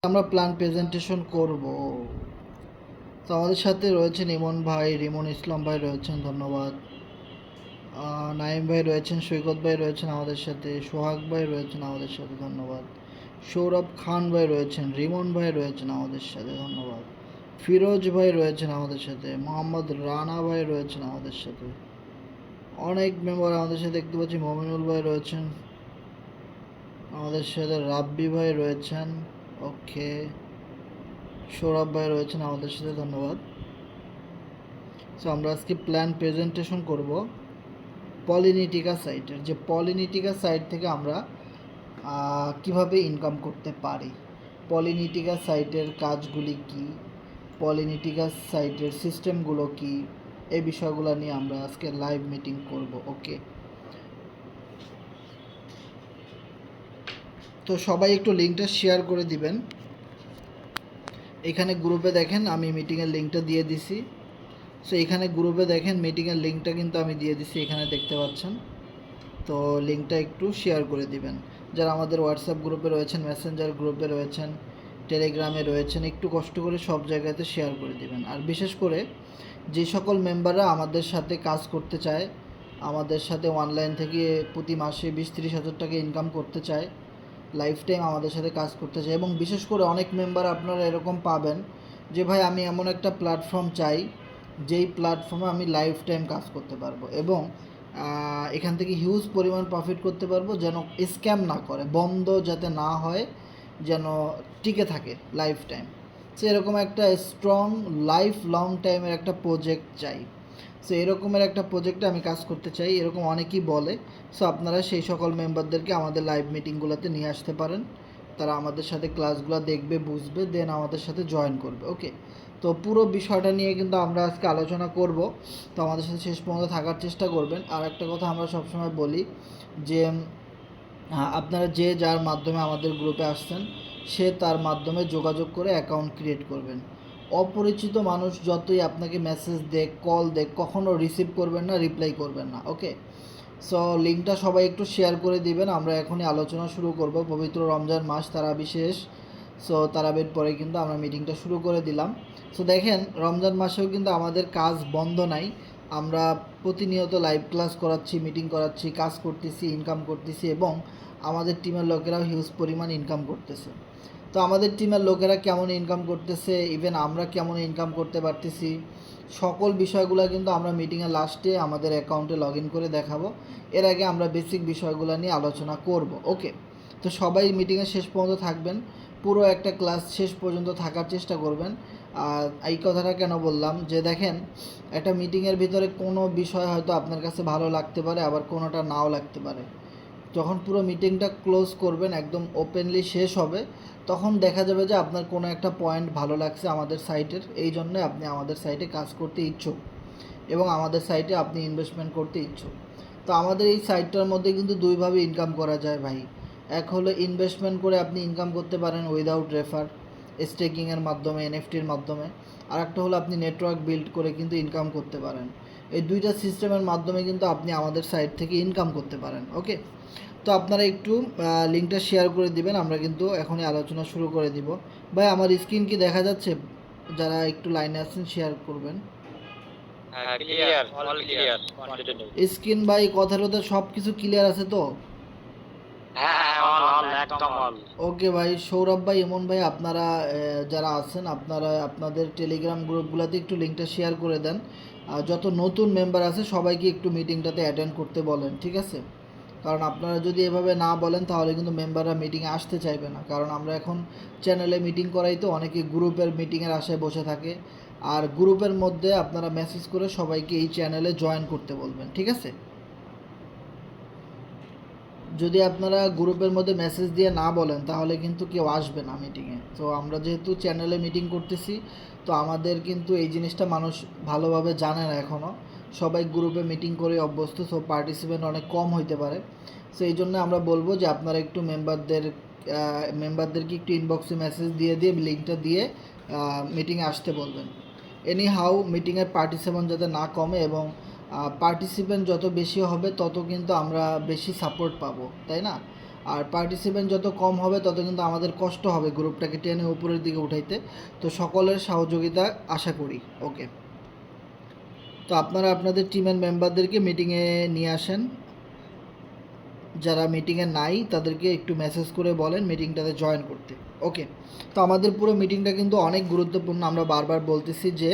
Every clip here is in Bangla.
আমরা প্ল্যান প্রেজেন্টেশন করব। তো আমাদের সাথে রয়েছেন ইমন ভাই, রিমন ইসলাম ভাই রয়েছেন, ধন্যবাদ। নাইম ভাই রয়েছেন, সৈকত ভাই রয়েছেন আমাদের সাথে, সোহাগ ভাই রয়েছেন আমাদের সাথে, ধন্যবাদ। সৌরভ খান ভাই রয়েছেন, রিমন ভাই রয়েছেন আমাদের সাথে, ধন্যবাদ। ফিরোজ ভাই রয়েছেন আমাদের সাথে, মোহাম্মদ রানা ভাই রয়েছেন আমাদের সাথে, অনেক মেম্বার আমাদের সাথে দেখতে পাচ্ছি। মমিনুল ভাই রয়েছেন আমাদের সাথে, রাব্বি ভাই রয়েছেন, ওকে। সৌরভ ভাই রয়েছেন আমাদের সাথে, ধন্যবাদ। সো আমরা আজকে প্ল্যান প্রেজেন্টেশন করব পলিনিটিকা সাইটের, যে পলিনিটিকা সাইট থেকে আমরা কিভাবে ইনকাম করতে পারি, পলিনিটিকা সাইটের কাজগুলি কি, পলিনিটিকা সাইটের সিস্টেমগুলো কি, এই বিষয়গুলো নিয়ে আমরা আজকে লাইভ মিটিং করব। ওকে, তো সবাই একটু লিঙ্কটা শেয়ার করে দিবেন। এখানে গ্রুপে দেখেন আমি মিটিংয়ের লিঙ্কটা দিয়ে দিছি। সো এখানে গ্রুপে দেখেন মিটিংয়ের লিঙ্কটা কিন্তু আমি দিয়ে দিছি, এখানে দেখতে পাচ্ছেন। তো লিঙ্কটা একটু শেয়ার করে দিবেন। যারা আমাদের হোয়াটসঅ্যাপ গ্রুপে রয়েছেন, মেসেঞ্জার গ্রুপে রয়েছেন, টেলিগ্রামে রয়েছেন, একটু কষ্ট করে সব জায়গাতে শেয়ার করে দিবেন। আর বিশেষ করে যে সকল মেম্বাররা আমাদের সাথে কাজ করতে চায়, আমাদের সাথে অনলাইন থেকে প্রতি মাসে 20-30 হাজার টাকা ইনকাম করতে চায়, লাইফ টাইম আমাদের সাথে কাজ করতে চায়, এবং বিশেষ করে অনেক মেম্বার আপনারা এরকম পাবেন যে ভাই আমি এমন একটা প্ল্যাটফর্ম চাই যেই প্ল্যাটফর্মে আমি লাইফ টাইম কাজ করতে পারবো এবং এখান থেকে হিউজ পরিমাণ প্রফিট করতে পারবো, যেন স্ক্যাম না করে, বন্ধ যাতে না হয়, যেন টিকে থাকে লাইফ টাইম। সো এরকম একটা স্ট্রং লাইফ লং টাইমের একটা প্রজেক্ট চাই। সো এরকমের একটা প্রজেক্টে আমি কাজ করতে চাই, এরকম অনেকেই বলে। সো আপনারা সেই সকল মেম্বারদেরকে আমাদের লাইভ মিটিংগুলোতে নিয়ে আসতে পারেন। তারা আমাদের সাথে ক্লাসগুলো দেখবে, বুঝবে, দেন আমাদের সাথে জয়েন করবে। ওকে, তো পুরো বিষয়টা নিয়ে কিন্তু আমরা আজকে আলোচনা করব। তো আমাদের সাথে শেষ পর্যন্ত থাকার চেষ্টা করবেন। আর একটা কথা আমরা সবসময় বলি যে আপনারা যে যার মাধ্যমে আমাদের গ্রুপে আসছেন, সে তার মাধ্যমে যোগাযোগ করে অ্যাকাউন্ট ক্রিয়েট করবেন। অপরিচিত মানুষ যতই আপনাকে মেসেজ দেয়, কল দেয়, কখনও রিসিভ করবেন না, রিপ্লাই করবেন না। ওকে, সো লিঙ্কটা সবাই একটু শেয়ার করে দিবেন। আমরা এখনই আলোচনা শুরু করব। পবিত্র রমজান মাস, তারাবি শেষ। সো তারাবির পরে কিন্তু আমরা মিটিংটা শুরু করে দিলাম। সো দেখেন, রমজান মাসেও কিন্তু আমাদের কাজ বন্ধ নাই। আমরা প্রতিনিয়ত লাইভ ক্লাস করাচ্ছি, মিটিং করাচ্ছি, কাজ করতেছি, ইনকাম করতেছি, এবং আমাদের টিমের লোকেরাও হিউজ পরিমাণ ইনকাম করতেছে। তো আমাদের টিমের লোকেরা কেমন ইনকাম করতেছে, ইভেন আমরা কেমন ইনকাম করতে পারতেছি, সকল বিষয়গুলো কিন্তু আমরা মিটিংয়ের লাস্টে আমাদের অ্যাকাউন্টে লগ ইন করে দেখাবো। এর আগে আমরা বেসিক বিষয়গুলো নিয়ে আলোচনা করব। ওকে, তো সবাই মিটিংয়ের শেষ পর্যন্ত থাকবেন, পুরো একটা ক্লাস শেষ পর্যন্ত থাকার চেষ্টা করবেন। আর এই কথাটা কেন বললাম, যে দেখেন, একটা মিটিংয়ের ভিতরে কোনো বিষয় হয়তো আপনার কাছে ভালো লাগতে পারে, আবার কোনোটা নাও লাগতে পারে। যখন পুরো মিটিংটা ক্লোজ করবেন, একদম ওপেনলি শেষ হবে, তখন দেখা যাবে যে আপনার কোনো একটা পয়েন্ট ভালো লাগছে আমাদের সাইটের, এই জন্যে আপনি আমাদের সাইটে কাজ করতে ইচ্ছুক এবং আমাদের সাইটে আপনি ইনভেস্টমেন্ট করতে ইচ্ছুক। তো আমাদের এই সাইটটার মধ্যে কিন্তু দুইভাবে ইনকাম করা যায় ভাই। এক হলো ইনভেস্টমেন্ট করে আপনি ইনকাম করতে পারেন উইদাউট রেফার, স্টেকিংয়ের মাধ্যমে, এনএফটির মাধ্যমে। আর একটা হলো আপনি নেটওয়ার্ক বিল্ড করে কিন্তু ইনকাম করতে পারেন। এই দুইটা সিস্টেমের মাধ্যমে কিন্তু আপনি আমাদের সাইট থেকে ইনকাম করতে পারেন। ওকে, তো আপনারা একটু লিঙ্কটা শেয়ার করে দিবেন। আমরা কিন্তু এখনই আলোচনা শুরু করে দিব। ভাই আমার স্ক্রিন কি দেখা যাচ্ছে? যারা একটু লাইনে আছেন শেয়ার করবেন। স্ক্রিন ভাই, কথা টথা সব কিছু ক্লিয়ার আছে তো? ওকে ভাই, সৌরভ ভাই, এমন ভাই, আপনারা যারা আছেন, আপনারা আপনাদের টেলিগ্রাম গ্রুপগুলোতে একটু লিঙ্কটা শেয়ার করে দেন। যত নতুন মেম্বার আছে সবাইকে একটু মিটিংটাতে অ্যাটেন্ড করতে বলেন, ঠিক আছে? কারণ আপনারা যদি এভাবে না বলেন তাহলে কিন্তু মেম্বাররা মিটিংয়ে আসতে চাইবে না। কারণ আমরা এখন চ্যানেলে মিটিং করাই, তো অনেকে গ্রুপের মিটিংয়ের আশায় বসে থাকে। আর গ্রুপের মধ্যে আপনারা মেসেজ করে সবাইকে এই চ্যানেলে জয়েন করতে বলবেন, ঠিক আছে? যদি আপনারা গ্রুপের মধ্যে মেসেজ দিয়ে না বলেন তাহলে কিন্তু কেউ আসবে না মিটিংয়ে। তো আমরা যেহেতু চ্যানেলে মিটিং করতেছি, তো আমাদের কিন্তু এই জিনিসটা মানুষ ভালোভাবে জানে না এখনও। সবাই গ্রুপে মিটিং করে অভ্যস্ত, সো পার্টিসিপেন্ট অনেক কম হইতে পারে। সো এই জন্য আমরা বলবো যে আপনারা একটু মেম্বারদেরকে একটু ইনবক্সে মেসেজ দিয়ে লিঙ্কটা দিয়ে মিটিংয়ে আসতে বলবেন। এনি হাউ মিটিংয়ের পার্টিসিপেন্ট যাতে না কমে, এবং পার্টিসিপেন্ট যত বেশি হবে তত কিন্তু আমরা বেশি সাপোর্ট পাবো, তাই না? আর পার্টিসিপেন্ট যত কম হবে তত কিন্তু আমাদের কষ্ট হবে গ্রুপটাকে টেনে উপরের দিকে উঠাইতে। তো সকলের সহযোগিতা আশা করি। ওকে, তো আপনারা আপনাদের টিমের মেম্বারদেরকে মিটিংয়ে নিয়ে আসেন, যারা মিটিংয়ে নাই তাদেরকে একটু মেসেজ করে বলেন মিটিংটাতে জয়েন করতে। ওকে, তো আমাদের পুরো মিটিংটা কিন্তু অনেক গুরুত্বপূর্ণ। আমরা বারবার বলতেছি যে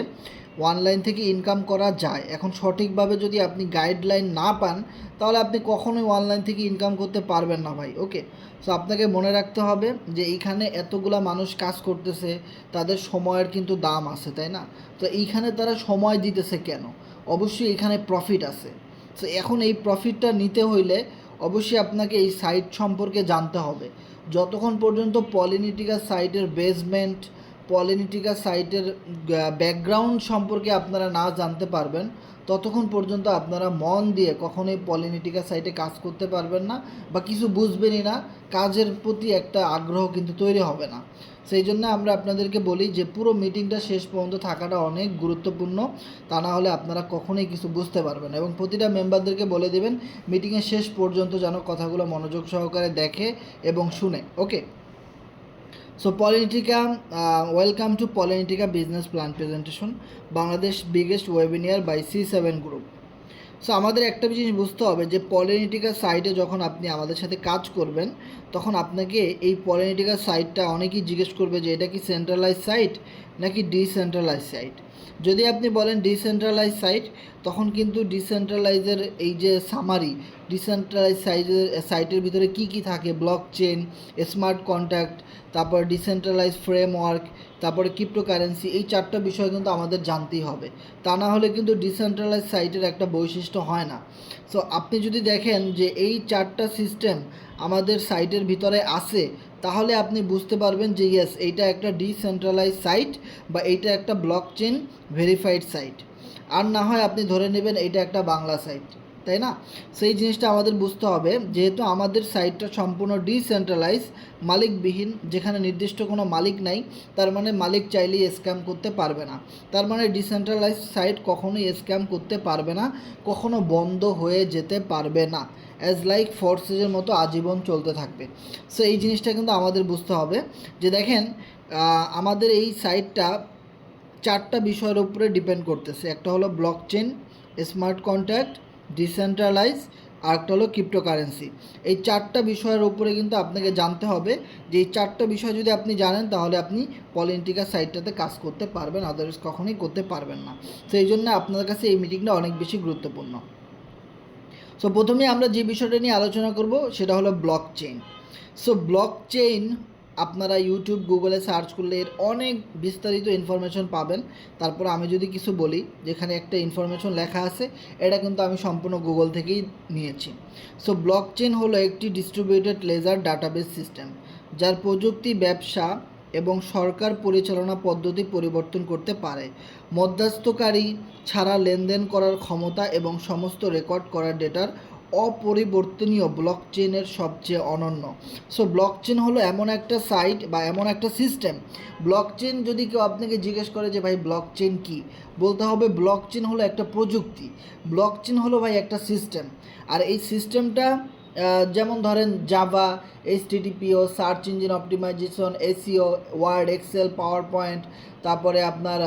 অনলাইন থেকে ইনকাম করা যায়। এখন সঠিকভাবে যদি আপনি গাইডলাইন না পান তাহলে আপনি কখনোই অনলাইন থেকে ইনকাম করতে পারবেন না ভাই। ওকে, সো আপনাকে মনে রাখতে হবে যে এইখানে এতগুলা মানুষ কাজ করতেছে, তাদের সময়ের কিন্তু দাম আছে, তাই না? তো এইখানে তারা সময় দিতেছে কেন? অবশ্যই এখানে প্রফিট আছে। সো এখন এই প্রফিটটা নিতে হইলে অবশ্যই আপনাকে এই সাইট সম্পর্কে জানতে হবে। যতক্ষণ পর্যন্ত পলিনিটিকা সাইটের বেসমেন্ট, পলিনিটিকা সাইটের ব্যাকগ্রাউন্ড সম্পর্কে আপনারা না জানতে পারবেন ততক্ষণ পর্যন্ত আপনারা মন দিয়ে কখনোই পলিনিটিকা সাইটে কাজ করতে পারবেন না, বা কিছু বুঝবেনই না, কাজের প্রতি একটা আগ্রহ কিন্তু তৈরি হবে না। সেই জন্য আমরা আপনাদেরকে বলি যে পুরো মিটিংটা শেষ পর্যন্ত থাকাটা অনেক গুরুত্বপূর্ণ, তা না হলে আপনারা কখনোই কিছু বুঝতে পারবেন না। এবং প্রতিটা মেম্বারদেরকে বলে দেবেন মিটিংয়ের শেষ পর্যন্ত যেন কথাগুলো মনোযোগ সহকারে দেখে এবং শুনে। Okay, so Polinitika, welcome to Polinitika business plan presentation, Bangladesh biggest webinar by C7 group. So আমাদের একটা জিনিস বুঝতে হবে যে পলিনিটিকা সাইটে যখন আপনি আমাদের সাথে কাজ করবেন তখন আপনাকে এই পলিনিটিকা সাইটটা অনেকেই জিজ্ঞেস করবে যে এটা কি সেন্ট্রালাইজ সাইট নাকি ডিসেন্ট্রালাইজ সাইট। যদি আপনি বলেন ডিসেন্ট্রালাইজ সাইট তখন কিন্তু ডিসেন্ট্রালাইজের এই যে সামারি, ডিসেন্ট্রালাইজ সাইটের ভিতরে কি কি থাকে, ব্লক চেন, স্মার্ট কন্ট্যাক্ট, তারপর ডিসেন্ট্রালাইজ ফ্রেমওয়ার্ক, তারপরে ক্রিপ্টোকারেন্সি, এই চারটা বিষয় কিন্তু আমাদের জানতেই হবে। তা না হলে কিন্তু ডিসেন্ট্রালাইজ সাইটের একটা বৈশিষ্ট্য হয় না। সো আপনি যদি দেখেন যে এই চারটা সিস্টেম আমাদের সাইটের ভিতরে আছে তাহলে আপনি বুঝতে পারবেন যে ইয়েস এইটা একটা ডিসেন্ট্রালাইজ সাইট বা এইটা একটা ব্লক চেন ভেরিফাইড সাইট। আর না হয় আপনি ধরে নেবেন এইটা একটা বাংলা সাইট, তাই না? সেই জিনিসটা আমাদের বুঝতে হবে। যেহেতু আমাদের সাইটটা সম্পূর্ণ ডিসেন্ট্রালাইজ, মালিকবিহীন, যেখানে নির্দিষ্ট কোনো মালিক নাই, তার মানে মালিক চাইলেই স্ক্যাম করতে পারবে না। তার মানে ডিসেন্ট্রালাইজ সাইট কখনোই স্ক্যাম করতে পারবে না, কখনো বন্ধ হয়ে যেতে পারবে না, অ্যাজ লাইক ফোর্সেসের মতো আজীবন চলতে থাকবে। সো এই জিনিসটা কিন্তু আমাদের বুঝতে হবে যে দেখেন আমাদের এই সাইটটা চারটা বিষয়ের উপরে ডিপেন্ড করতেছে। একটা হলো blockchain, smart contact, decentralize, আর একটা হলো ক্রিপ্টোকারেন্সি। এই চারটা বিষয়ের উপরে কিন্তু আপনাকে জানতে হবে। যে এই চারটা বিষয় যদি আপনি জানেন তাহলে আপনি পলিনিটিকা সাইটটাতে কাজ করতে পারবেন, আদারওয়াইজ কখনোই করতে পারবেন না। তো এই জন্য আপনার কাছে এই মিটিংটা অনেক বেশি গুরুত্বপূর্ণ। সো প্রথমে আমরা যে বিষয়টা নিয়ে আলোচনা করব সেটা হলো block chain. So block chain আপনারা ইউটিউব, গুগলে সার্চ করলে এর অনেক বিস্তারিত ইনফরমেশন পাবেন। তারপর আমি যদি কিছু বলি, যেখানে একটা ইনফরমেশন লেখা আছে, এটা কিন্তু আমি সম্পূর্ণ গুগল থেকেই নিয়েছি। সো ব্লক চেইন হলো একটি ডিস্ট্রিবিউটেড লেজার ডাটাবেস সিস্টেম যার প্রযুক্তি ব্যবসা এবং সরকার পরিচালনা পদ্ধতি পরিবর্তন করতে পারে। মধ্যস্থকারী ছাড়া লেনদেন করার ক্ষমতা এবং সমস্ত রেকর্ড করার ডেটার অপরিবর্তনীয় ব্লকচেনের সবচেয়ে অনন্য। সো ব্লকচেন হলো এমন একটা সাইট বা এমন একটা সিস্টেম। ব্লকচেন যদি কেউ আপনাকে জিজ্ঞেস করে যে ভাই ব্লকচেন কি, বলতে হবে ব্লকচেন হলো একটা প্রযুক্তি, ব্লকচেন হলো ভাই একটা সিস্টেম। আর এই সিস্টেমটা যেমন ধরেন Java, HTTPO, search engine optimisation, SEO, Word, Excel, PowerPoint, তারপরে আপনার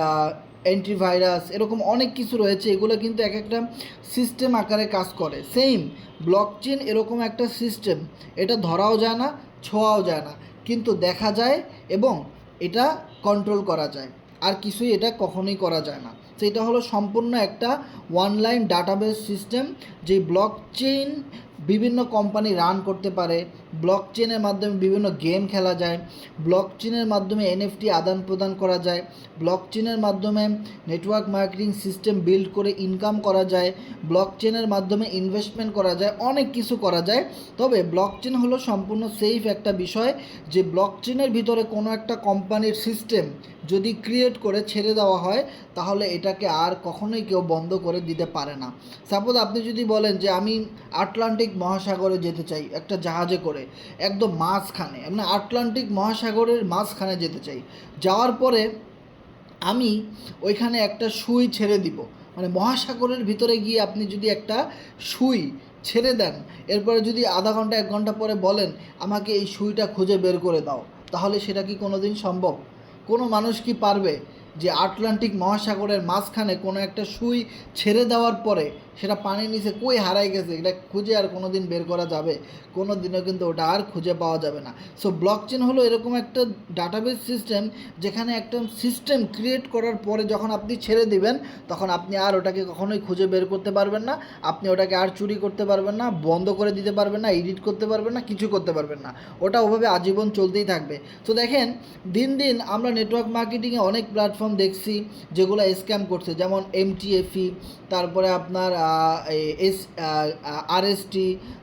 অ্যান্টিভাইরাস, এরকম অনেক কিছু রয়েছে। এগুলো কিন্তু এক একটা সিস্টেম আকারে কাজ করে। সেম ব্লকচেন এরকম একটা সিস্টেম, এটা ধরাও যায় না, ছোঁয়াও যায় না, কিন্তু দেখা যায় এবং এটা কন্ট্রোল করা যায়। আর কিছুই এটা কখনোই করা যায় না। সেটা হলো সম্পূর্ণ একটা অনলাইন ডাটাবেস সিস্টেম। যে ব্লকচেন বিভিন্ন কোম্পানি রান করতে পারে, ব্লকচেনের মাধ্যমে বিভিন্ন গেম খেলা যায়, ব্লকচেনের মাধ্যমে NFT আদান প্রদান করা যায়, ব্লকচেনের মাধ্যমে নেটওয়ার্ক মার্কেটিং সিস্টেম বিল্ড করে ইনকাম করা যায়, ব্লকচেনের মাধ্যমে ইনভেস্টমেন্ট করা যায়, অনেক কিছু করা যায়। তবে ব্লকচেন হলো সম্পূর্ণ সেফ একটা বিষয়। যে ব্লকচেনের ভিতরে কোনো একটা কোম্পানির সিস্টেম যদি ক্রিয়েট করে ছেড়ে দেওয়া হয় তাহলে এটাকে আর কখনোই কেউ বন্ধ করে দিতে পারে না। সাপোজ আপনি যদি বলেন যে আমি আটলান্টিক মহাসাগরে যেতে চাই একটা জাহাজে করে, একদম মাঝখানে, মানে আটলান্টিক মহাসাগরের মাঝখানে যেতে চাই, যাওয়ার পরে আমি ওইখানে একটা সুই ছেড়ে দিব, মানে মহাসাগরের ভিতরে গিয়ে আপনি যদি একটা সুই ছেড়ে দেন, এরপরে যদি আধা ঘন্টা 1 ঘন্টা পরে বলেন আমাকে এই সুইটা খুঁজে বের করে দাও, তাহলে সেটা কি কোনো দিন সম্ভব? কোনো মানুষ কি পারবে যে আটলান্টিক মহাসাগরের মাঝখানে কোনো একটা সুই ছেড়ে দেওয়ার পরে সেটা পানির নিচে কই হারাই গেছে এটা খুঁজে আর কোনো দিন বের করা যাবে? কোনো দিনও কিন্তু ওটা আর খুঁজে পাওয়া যাবে না। সো ব্লকচেন হলো এরকম একটা ডাটাবেস সিস্টেম, যেখানে একটা সিস্টেম ক্রিয়েট করার পরে যখন আপনি ছেড়ে দিবেন তখন আপনি আর ওটাকে কখনোই খুঁজে বের করতে পারবেন না, আপনি ওটাকে আর চুরি করতে পারবেন না, বন্ধ করে দিতে পারবেন না, এডিট করতে পারবেন না, কিছু করতে পারবেন না, ওটা ওভাবে আজীবন চলতেই থাকবে। তো দেখেন দিন দিন আমরা নেটওয়ার্ক মার্কেটিংয়ে অনেক প্ল্যাটফর্ম দেখছি যেগুলো স্ক্যাম করছে, যেমন MTFE, তারপরে আপনার RST,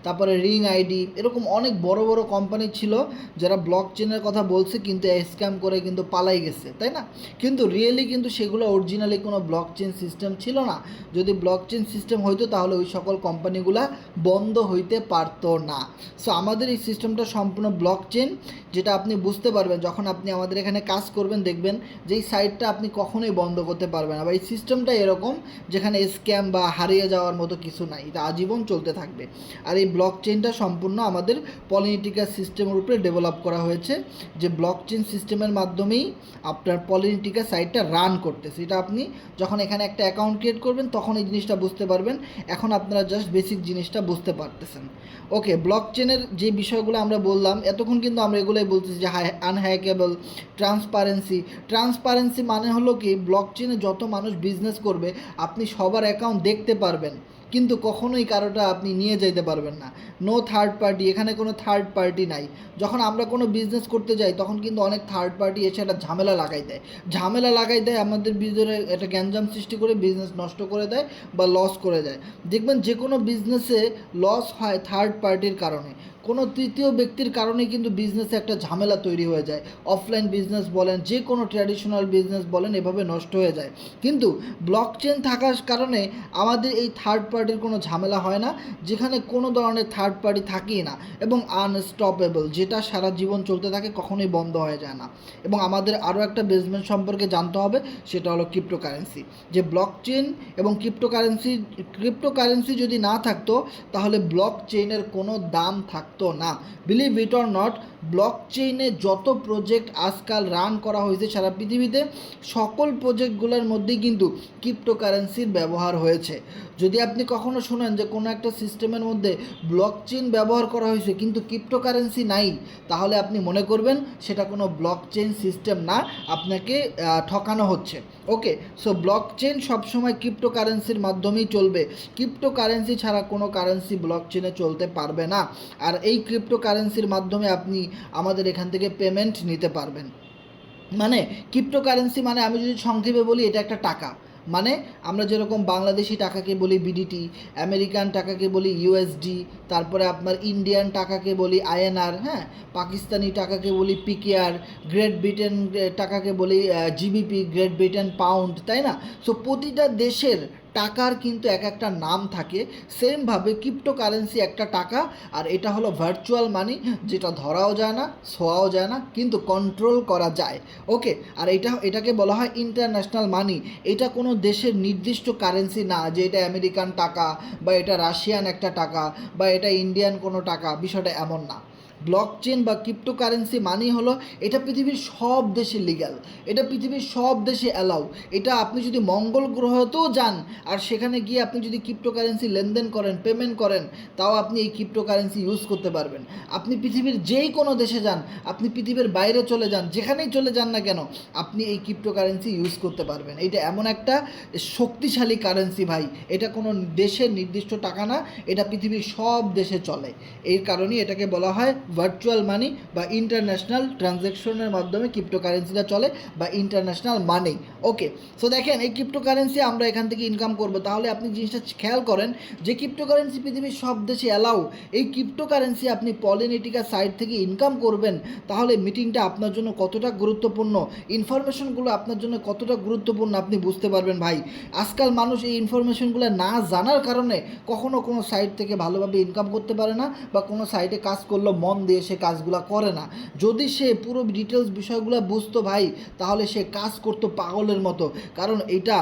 তারপরে রিং আইডি, এরকম অনেক বড় বড় কোম্পানি ছিল যারা ব্লক চেনের কথা বলছে কিন্তু স্ক্যাম করে কিন্তু পালাই গেছে, তাই না? কিন্তু রিয়েলি কিন্তু সেগুলো অরিজিনালি কোনো ব্লক চেন সিস্টেম ছিল না। যদি ব্লক চেন সিস্টেম হইতো তাহলে ওই সকল কোম্পানিগুলা বন্ধ হইতে পারতো না। সো আমাদের এই সিস্টেমটা সম্পূর্ণ ব্লক চেন, যেটা আপনি বুঝতে পারবেন যখন আপনি আমাদের এখানে কাজ করবেন, দেখবেন যে এই সাইটটা আপনি কখনোই বন্ধ করতে পারবেন না, বা এই সিস্টেমটা এরকম যেখানে স্ক্যাম বা হারিয়ে যাওয়ার মতো কিছু নাই, এটা আজীবন চলতে থাকবে। আর এই ব্লক চেনটা সম্পূর্ণ আমাদের পলিনিটিকা সিস্টেমের উপরে ডেভেলপ করা হয়েছে, যে ব্লক চেন সিস্টেমের মাধ্যমেই আপনার পলিনিটিকা সাইটটা রান করতেছে। এটা আপনি যখন এখানে একটা অ্যাকাউন্ট ক্রিয়েট করবেন তখন এই জিনিসটা বুঝতে পারবেন, এখন আপনারা জাস্ট বেসিক জিনিসটা বুঝতে পারতেছেন। ওকে, ব্লক চেনের যে বিষয়গুলো আমরা বললাম এতক্ষণ কিন্তু আমরা এগুলোই বলতেছি যে আনহ্যাকেবল, ট্রান্সপারেন্সি মানে হলো কি, ব্লক চেনে যত মানুষ বিজনেস করবে আপনি সবার অ্যাকাউন্ট দেখতে পারবেন, কিন্তু কখনোই কারোটা আপনি নিয়ে যেতে পারবেন না। নো থার্ড পার্টি, এখানে কোনো থার্ড পার্টি নাই। যখন আমরা কোনো বিজনেস করতে যাই তখন কিন্তু অনেক থার্ড পার্টি এসে একটা ঝামেলা লাগাই দেয় আমাদের ভিতরে, একটা গ্যাঞ্জাম সৃষ্টি করে বিজনেস নষ্ট করে দেয় বা লস করে দেয়। দেখবেন যে কোনো বিজনেসে লস হয় থার্ড পার্টির কারণে, কোনো তৃতীয় ব্যক্তির কারণে কিন্তু বিজনেসে একটা ঝামেলা তৈরি হয়ে যায়। অফলাইন বিজনেস বলেন, যে কোনো ট্র্যাডিশনাল বিজনেস বলেন, এভাবে নষ্ট হয়ে যায়। কিন্তু ব্লক চেন থাকার কারণে আমাদের এই থার্ড পার্টির কোনো ঝামেলা হয় না, যেখানে কোনো ধরনের থার্ড পার্টি থাকেই না, এবং আনস্টপেবল, যেটা সারা জীবন চলতে থাকে, কখনোই বন্ধ হয়ে যায় না। এবং আমাদের আরও একটা বিজনেস সম্পর্কে জানতে হবে, সেটা হলো ক্রিপ্টোকারেন্সি। যে ব্লক চেন এবং ক্রিপ্টোকারেন্সি যদি না থাকতো তাহলে ব্লক চেইনের কোনো দাম থাকতো না। বিলিভ ইট অর নট, ব্লক চেইনে যত প্রজেক্ট আজকাল রান করা হয়েছে সারা পৃথিবীতে, সকল প্রজেক্টগুলোর মধ্যেই কিন্তু ক্রিপ্টোকারেন্সির ব্যবহার হয়েছে। যদি আপনি কখনো শোনেন যে কোনো একটা সিস্টেমের মধ্যে ব্লক চেইন ব্যবহার করা হয়েছে কিন্তু ক্রিপ্টোকারেন্সি নাই, তাহলে আপনি মনে করবেন সেটা কোনো ব্লক চেইন সিস্টেম না, আপনাকে ঠকানো হচ্ছে। ওকে, সো ব্লক চেইন সবসময় ক্রিপ্টোকারেন্সির মাধ্যমেই চলবে, ক্রিপ্টোকারেন্সি ছাড়া কোনো কারেন্সি ব্লক চেইনে চলতে পারবে না। আর এই ক্রিপ্টোকারেন্সির মাধ্যমে আপনি আমাদের এখান থেকে পেমেন্ট নিতে পারবেন। মানে ক্রিপ্টোকারেন্সি মানে আমি যদি সংক্ষেপে বলি, এটা একটা টাকা। মানে আমরা যেরকম বাংলাদেশি টাকাকে বলি বিডিটি, আমেরিকান টাকাকে বলি ইউএসডি, তারপরে আপনার ইন্ডিয়ান টাকাকে বলি আইএনআর, হ্যাঁ, পাকিস্তানি টাকাকে বলি পিকেআর, গ্রেট ব্রিটেন টাকাকে বলি জিবিপি, গ্রেট ব্রিটেন পাউন্ড, তাই না? সো প্রতিটা দেশের টাকার কিন্তু এক একটা নাম থাকে। সেমভাবে ক্রিপ্টোকারেন্সি একটা টাকা, আর এটা হলো ভার্চুয়াল মানি, যেটা ধরাও যায় না, ছোঁয়াও যায় না, কিন্তু কন্ট্রোল করা যায়। ওকে, আর এটাকে বলা হয় ইন্টারন্যাশনাল মানি। এটা কোনো দেশের নির্দিষ্ট কারেন্সি না, যে এটা আমেরিকান টাকা বা এটা রাশিয়ান একটা টাকা বা এটা ইন্ডিয়ান কোনো টাকা, বিষয়টা এমন না। ব্লক চেন বা ক্রিপ্টোকারেন্সি মানি হলো, এটা পৃথিবীর সব দেশে লিগ্যাল, এটা পৃথিবীর সব দেশে অ্যালাউ। এটা আপনি যদি মঙ্গল গ্রহতেও যান আর সেখানে গিয়ে আপনি যদি ক্রিপ্টোকারেন্সি লেনদেন করেন, পেমেন্ট করেন, তাও আপনি এই ক্রিপ্টোকারেন্সি ইউজ করতে পারবেন। আপনি পৃথিবীর যেই কোনো দেশে যান, আপনি পৃথিবীর বাইরে চলে যান, যেখানেই চলে যান না কেন, আপনি এই ক্রিপ্টোকারেন্সি ইউজ করতে পারবেন। এটা এমন একটা শক্তিশালী কারেন্সি ভাই, এটা কোনো দেশের নির্দিষ্ট টাকা না, এটা পৃথিবীর সব দেশে চলে। এই কারণেই এটাকে বলা হয় ভার্চুয়াল মানি বা ইন্টারন্যাশনাল ট্রানজ্যাকশনের মাধ্যমে ক্রিপ্টোকারেন্সিটা চলে, বা ইন্টারন্যাশনাল মানি। ওকে, সো দেখেন এই ক্রিপ্টোকারেন্সি আমরা এখান থেকে ইনকাম করব, তাহলে আপনি জিনিসটা খেয়াল করেন যে ক্রিপ্টোকারেন্সি পৃথিবীর সব দেশে অ্যালাউ। এই ক্রিপ্টোকারেন্সি আপনি পলিনেটিকা সাইট থেকে ইনকাম করবেন, তাহলে মিটিংটা আপনার জন্য কতটা গুরুত্বপূর্ণ, ইনফরমেশনগুলো আপনার জন্য কতটা গুরুত্বপূর্ণ আপনি বুঝতে পারবেন ভাই। আজকাল মানুষ এই ইনফরমেশনগুলো না জানার কারণে কখনো কোনো সাইট থেকে ভালোভাবে ইনকাম করতে পারে না, বা কোনো সাইটে কাজ করলেও মন দিয়ে সে কাজগুলো করে না। যদি সে পুরো ডিটেলস বিষয়গুলো বুঝতো ভাই, তাহলে সে কাজ করতো পাগলের মতো। কারণ এটা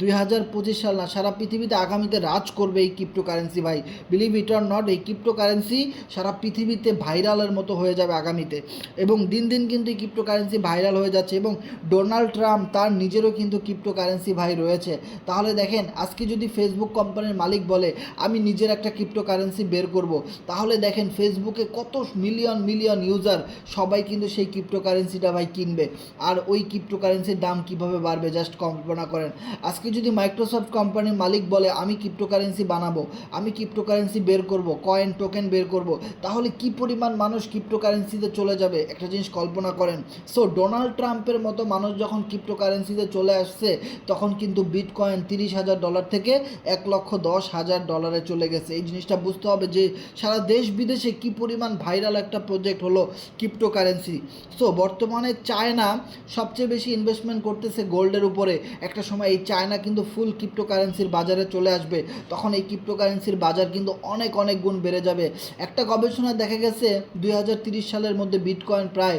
2025 সাল না, সারা পৃথিবীতে আগামীতে রাজ করবে এই ক্রিপ্টোকারেন্সি ভাই। বিলিভ ইট অর নট, এই ক্রিপ্টোকারেন্সি সারা পৃথিবীতে ভাইরালের মতো হয়ে যাবে আগামীতে। এবং দিন দিন কিন্তু এই ক্রিপ্টোকারেন্সি ভাইরাল হয়ে যাচ্ছে। এবং ডোনাল্ড ট্রাম্প তার নিজেরও কিন্তু ক্রিপ্টোকারেন্সি ভাই রয়েছে। তাহলে দেখেন, আজকে যদি ফেসবুক কোম্পানির মালিক বলে আমি নিজের একটা ক্রিপ্টোকারেন্সি বের করব, তাহলে দেখেন ফেসবুকে কত মিলিয়ন মিলিয়ন ইউজার সবাই কিন্তু সেই ক্রিপ্টোকারেন্সিটা ভাই কিনবে। আর ওই ক্রিপ্টোকারেন্সির দাম কীভাবে বাড়বে জাস্ট কল্পনা করেন। আজকে যদি মাইক্রোসফট কোম্পানির মালিক বলে আমি ক্রিপ্টোকারেন্সি বানাবো, আমি ক্রিপ্টোকারেন্সি বের করব, কয়েন টোকেন বের করব, তাহলে কি পরিমাণ মানুষ ক্রিপ্টোকারেন্সিতে চলে যাবে একটা জিনিস কল্পনা করেন। সো ডোনাল্ড ট্রাম্পের মতো মানুষ যখন ক্রিপ্টোকারেন্সিতে চলে আসছে, তখন কিন্তু বিটকয়েন $30,000 থেকে $1,10,000 চলে গেছে। এই জিনিসটা বুঝতে হবে যে সারা দেশ বিদেশে কি পরিমাণ ভাইরাল একটা প্রজেক্ট হলো ক্রিপ্টোকারেন্সি। সো বর্তমানে চায়না সবচেয়ে বেশি ইনভেস্টমেন্ট করতেছে গোল্ডের উপরে। একটা সময় এই চায়না কিন্তু ফুল ক্রিপ্টোকারেন্সির বাজারে চলে আসবে, তখন এই ক্রিপ্টোকারেন্সির বাজার কিন্তু অনেক অনেক গুণ বেড়ে যাবে। একটা গবেষণায় দেখা গেছে 2030 সালের মধ্যে বিটকয়েন প্রায়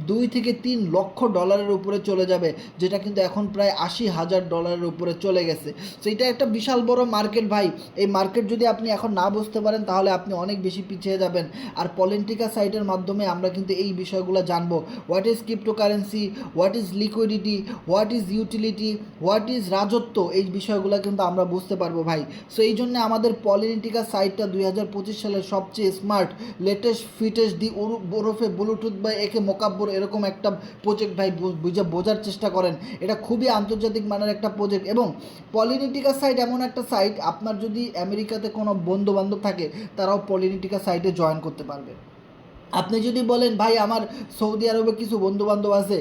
2 থেকে 3 লক্ষ ডলারের উপরে চলে যাবে, যেটা কিন্তু এখন প্রায় $80,000 উপরে চলে গেছে। সো এটা একটা বিশাল বড় মার্কেট ভাই। এই মার্কেট যদি আপনি এখন না বুঝতে পারেন, তাহলে আপনি অনেক বেশি পিছিয়ে যাবেন। আর পলিটিকা সাইটের মাধ্যমে আমরা কিন্তু এই বিষয়গুলো জানবো। What is cryptocurrency, what is liquidity, what is utility, what is রাজত্ব, এই বিষয়গুলো কিন্তু আমরা বুঝতে পারবো ভাই। সো এই জন্য আমাদের পলিটিকা সাইটটা 2025 সালের সবচেয়ে স্মার্ট, লেটেস্ট, ফিটেস্ট দি ওরফে ব্লুটুথ বা একে মোকাব্বর, এরকম একটা প্রজেক্ট ভাই। বোঝার চেষ্টা করেন, এটা খুবই আন্তর্জাতিক মানের একটা প্রজেক্ট। এবং পলিটিকা সাইট এমন একটা সাইট, আপনার যদি আমেরিকাতে কোনো বন্ধু বান্ধব থাকে, তারাও পলিটিকা সাইটে জয়েন করতে পারবে। আপনি যদি বলেন ভাই আমার সৌদি আরবে কিছু বন্ধুবান্ধব আছে,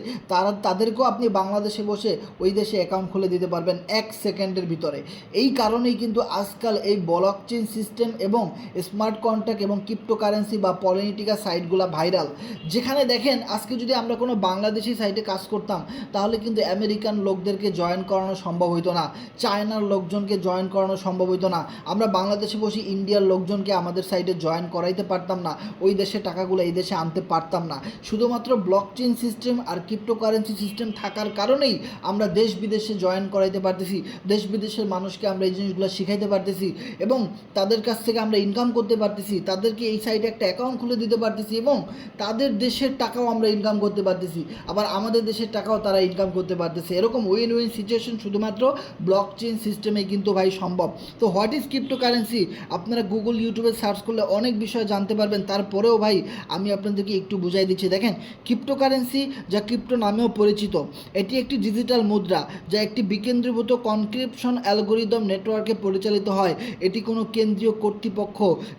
তাদেরকেও আপনি বাংলাদেশে বসে ওই দেশে অ্যাকাউন্ট খুলে দিতে পারবেন 1 সেকেন্ডের ভিতরে। এই কারণেই কিন্তু আজকাল এই ব্লকচেইন সিস্টেম এবং স্মার্ট কন্ট্রাক্ট এবং ক্রিপ্টোকারেন্সি বা পলিটিকা সাইটগুলো ভাইরাল। যেখানে দেখেন, আজকে যদি আমরা কোনো বাংলাদেশি সাইটে কাজ করতাম, তাহলে কিন্তু আমেরিকান লোকদেরকে জয়েন করানো সম্ভব হইতো না, চায়নার লোকজনকে জয়েন করানো সম্ভব হইতো না। আমরা বাংলাদেশে বসে ইন্ডিয়ার লোকজনকে আমাদের সাইটে জয়েন করাইতে পারতাম না, ওই দেশে টাকাগুলো এই দেশে আনতে পারতাম না। শুধুমাত্র ব্লকচেইন সিস্টেম আর ক্রিপ্টোকারেন্সি সিস্টেম থাকার কারণেই আমরা দেশ বিদেশে জয়েন করাইতে পারতেছি, দেশ বিদেশের মানুষকে আমরা এই জিনিসগুলো শিখাইতে পারতেছি এবং তাদের কাছ থেকে আমরা ইনকাম করতে পারতেছি, তাদেরকে এই সাইটে একটা অ্যাকাউন্ট খুলে দিতে পারতেছি এবং তাদের দেশের টাকাও আমরা ইনকাম করতে পারতেছি, আবার আমাদের দেশের টাকাও তারা ইনকাম করতে পারতেছে। এরকম উইন উইন সিচুয়েশন শুধুমাত্র ব্লকচেইন সিস্টেমে কিন্তু ভাই সম্ভব। তো হোয়াট ইজ ক্রিপ্টোকারেন্সি, আপনারা গুগল ইউটিউবে সার্চ করলে অনেক বিষয় জানতে পারবেন। তারপরেও ভাই আমি আপনাদেরকে একটু বুঝাই দিচ্ছি। দেখেন, ক্রিপ্টোকারেন্সি যা ক্রিপ্টো নামেও পরিচিত, এটি একটি ডিজিটাল মুদ্রা যা একটি বিকেন্দ্রীভূত কনক্রিপশন অ্যালগোরিদম নেটওয়ার্কে পরিচালিত হয়। এটি কোনো কেন্দ্রীয় কর্তৃপক্ষ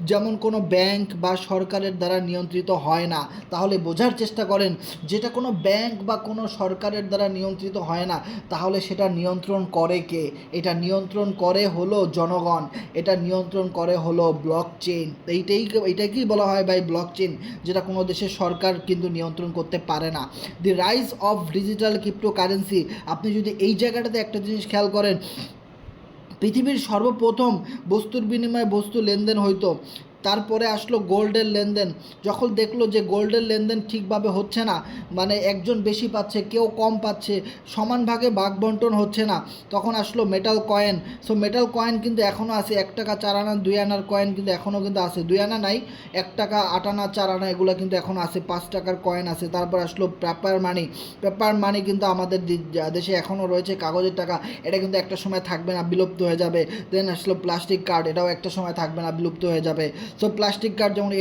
যেমন কোনো ব্যাংক বা সরকারের দ্বারা নিয়ন্ত্রিত হয় না। তাহলে বোঝার চেষ্টা করেন, যেটা কোনো ব্যাংক বা কোনো সরকারের দ্বারা নিয়ন্ত্রিত হয় না, তাহলে সেটা নিয়ন্ত্রণ করে কে? এটা নিয়ন্ত্রণ করে হলো জনগণ, এটা নিয়ন্ত্রণ করে হলো ব্লকচেইন। এইটাকেই বলা হয় ভাই ব্লকচেইন, যেটা কোনো দেশের সরকার কিন্তু নিয়ন্ত্রণ করতে পারে না। দি রাইজ অফ ডিজিটাল ক্রিপ্টোকারেন্সি, আপনি যদি এই জায়গাটাতে একটা জিনিস খেয়াল করেন, পৃথিবীর সর্বপ্রথম বস্তুর বিনিময়ে বস্তু লেনদেন হইতো, তারপরে আসলো গোল্ডের লেনদেন। যখন দেখলো যে গোল্ডের লেনদেন ঠিকভাবে হচ্ছে না, মানে একজন বেশি পাচ্ছে কেউ কম পাচ্ছে, সমান ভাগে ভাগ বন্টন হচ্ছে না, তখন আসলো metal coin. So metal coin কিন্তু এখনও আছে, 1 টাকা 4 আনা 2 আনার কয়েন কিন্তু এখনও কিন্তু আছে, 2 আনা নাই, 1 টাকা 8 আনা 4 আনা এগুলো কিন্তু এখনও আছে, 5 টাকার কয়েন আছে। তারপর আসলো পেপার মানি। পেপার মানি কিন্তু আমাদের দেশে এখনও রয়েছে, কাগজের টাকা, এটা কিন্তু একটা সময় থাকবে না, বিলুপ্ত হয়ে যাবে। দেন আসলো প্লাস্টিক কার্ড, এটাও একটা সময় থাকবে না, বিলুপ্ত হয়ে যাবে। সো প্লাস্টিক কার্ড যেমন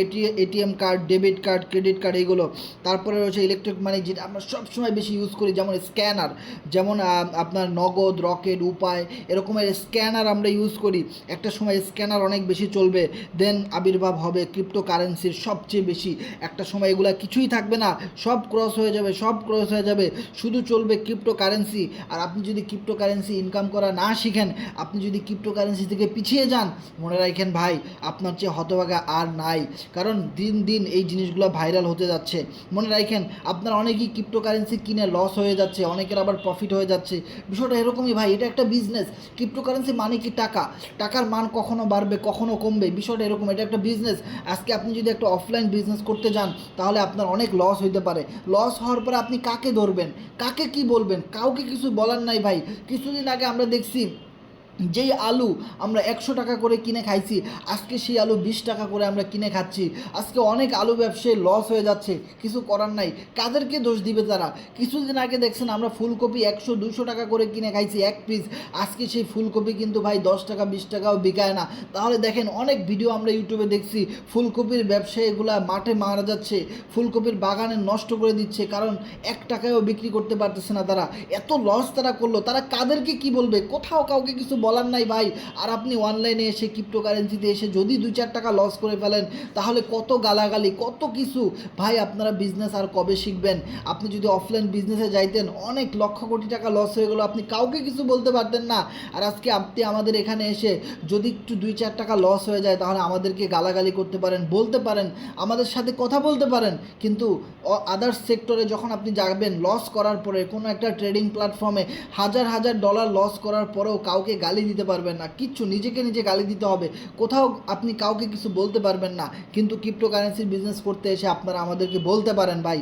ATM card, debit card, credit card, এইগুলো। তারপরে রয়েছে ইলেকট্রিক মানি, যেটা আমরা সবসময় বেশি ইউজ করি, যেমন স্ক্যানার, যেমন আপনার নগদ, রকেট, উপায়, এরকমের স্ক্যানার আমরা ইউজ করি। একটা সময় স্ক্যানার অনেক বেশি চলবে, দেন আবির্ভাব হবে ক্রিপ্টোকারেন্সির সবচেয়ে বেশি। একটা সময় এগুলো কিছুই থাকবে না, সব ক্রস হয়ে যাবে, শুধু চলবে ক্রিপ্টোকারেন্সি। আর আপনি যদি ক্রিপ্টোকারেন্সি ইনকাম করা না শিখেন, আপনি যদি ক্রিপ্টোকারেন্সি থেকে পিছিয়ে যান, মনে রাখেন ভাই, আপনার চেয়ে ভাগে আর নাই, কারণ দিন দিন এই জিনিসগুলো ভাইরাল হতে যাচ্ছে। মনে রাখেন, আপনারা অনেকেই ক্রিপ্টোকারেন্সি কিনে লস হয়ে যাচ্ছে, অনেকের আবার প্রফিট হয়ে যাচ্ছে। বিষয়টা এরকমই ভাই, এটা একটা বিজনেস। ক্রিপ্টোকারেন্সি মানে কি টাকা, টাকার মান কখনো বাড়বে কখনো কমবে, বিষয়টা এরকম, এটা একটা বিজনেস। আজকে আপনি যদি একটা অফলাইন বিজনেস করতে যান তাহলে আপনার অনেক লস হইতে পারে। লস হওয়ার পরে আপনি কাকে ধরবেন, কাকে কি বলবেন, কাউকে কিছু বলার নাই ভাই। কিছুদিন আগে আমরা দেখছি যেই আলু আমরা 100 টাকা করে কিনে খাইছি, আজকে সেই আলু 20 টাকা করে আমরা কিনে খাচ্ছি। আজকে অনেক আলু ব্যবসায়ী লস হয়ে যাচ্ছে, কিছু করার নাই। কাদেরকে দোষ দিবে তারা? কিছুদিন আগে দেখছেন আমরা ফুলকপি 100-200 টাকা করে কিনে খাইছি এক পিস, আজকে সেই ফুলকপি কিন্তু ভাই 10 টাকা 20 টাকাও বিকায় না। তাহলে দেখেন, অনেক ভিডিও আমরা ইউটিউবে দেখছি, ফুলকপির ব্যবসায়ীগুলা মাঠে মারা যাচ্ছে, ফুলকপির বাগানে নষ্ট করে দিচ্ছে, কারণ 1 টাকায়ও বিক্রি করতে পারতেছে না তারা। এত লস তারা করলো, তারা কাদেরকে কি বলবে? কোথাও কাউকে কিছু বলার নাই ভাই। আর আপনি অনলাইনে এসে ক্রিপ্টোকারেন্সিতে এসে যদি 2-4 টাকা লস করে ফেলেন তাহলে কত গালাগালি, কত কিছু। ভাই আপনারা বিজনেস আর কবে শিখবেন? আপনি যদি অফলাইন বিজনেসে যাইতেন, অনেক লক্ষ কোটি টাকা লস হয়ে গেলো, আপনি কাউকে কিছু বলতে পারতেন না। আর আজকে আপনি আমাদের এখানে এসে যদি একটু 2-4 টাকা লস হয়ে যায় তাহলে আমাদেরকে গালাগালি করতে পারেন, বলতে পারেন, আমাদের সাথে কথা বলতে পারেন। কিন্তু আদার্স সেক্টরে যখন আপনি যাবেন, লস করার পরে কোনো একটা ট্রেডিং প্ল্যাটফর্মে হাজার হাজার ডলার লস করার পরেও কাউকে গালি দিতে পারবেন না, কিচ্ছু, নিজেকে নিজে গালি দিতে হবে, কোথাও আপনি কাউকে কিছু বলতে পারবেন না। কিন্তু ক্রিপ্টোকারেন্সির বিজনেস করতে এসে আপনারা আমাদেরকে বলতে পারেন ভাই।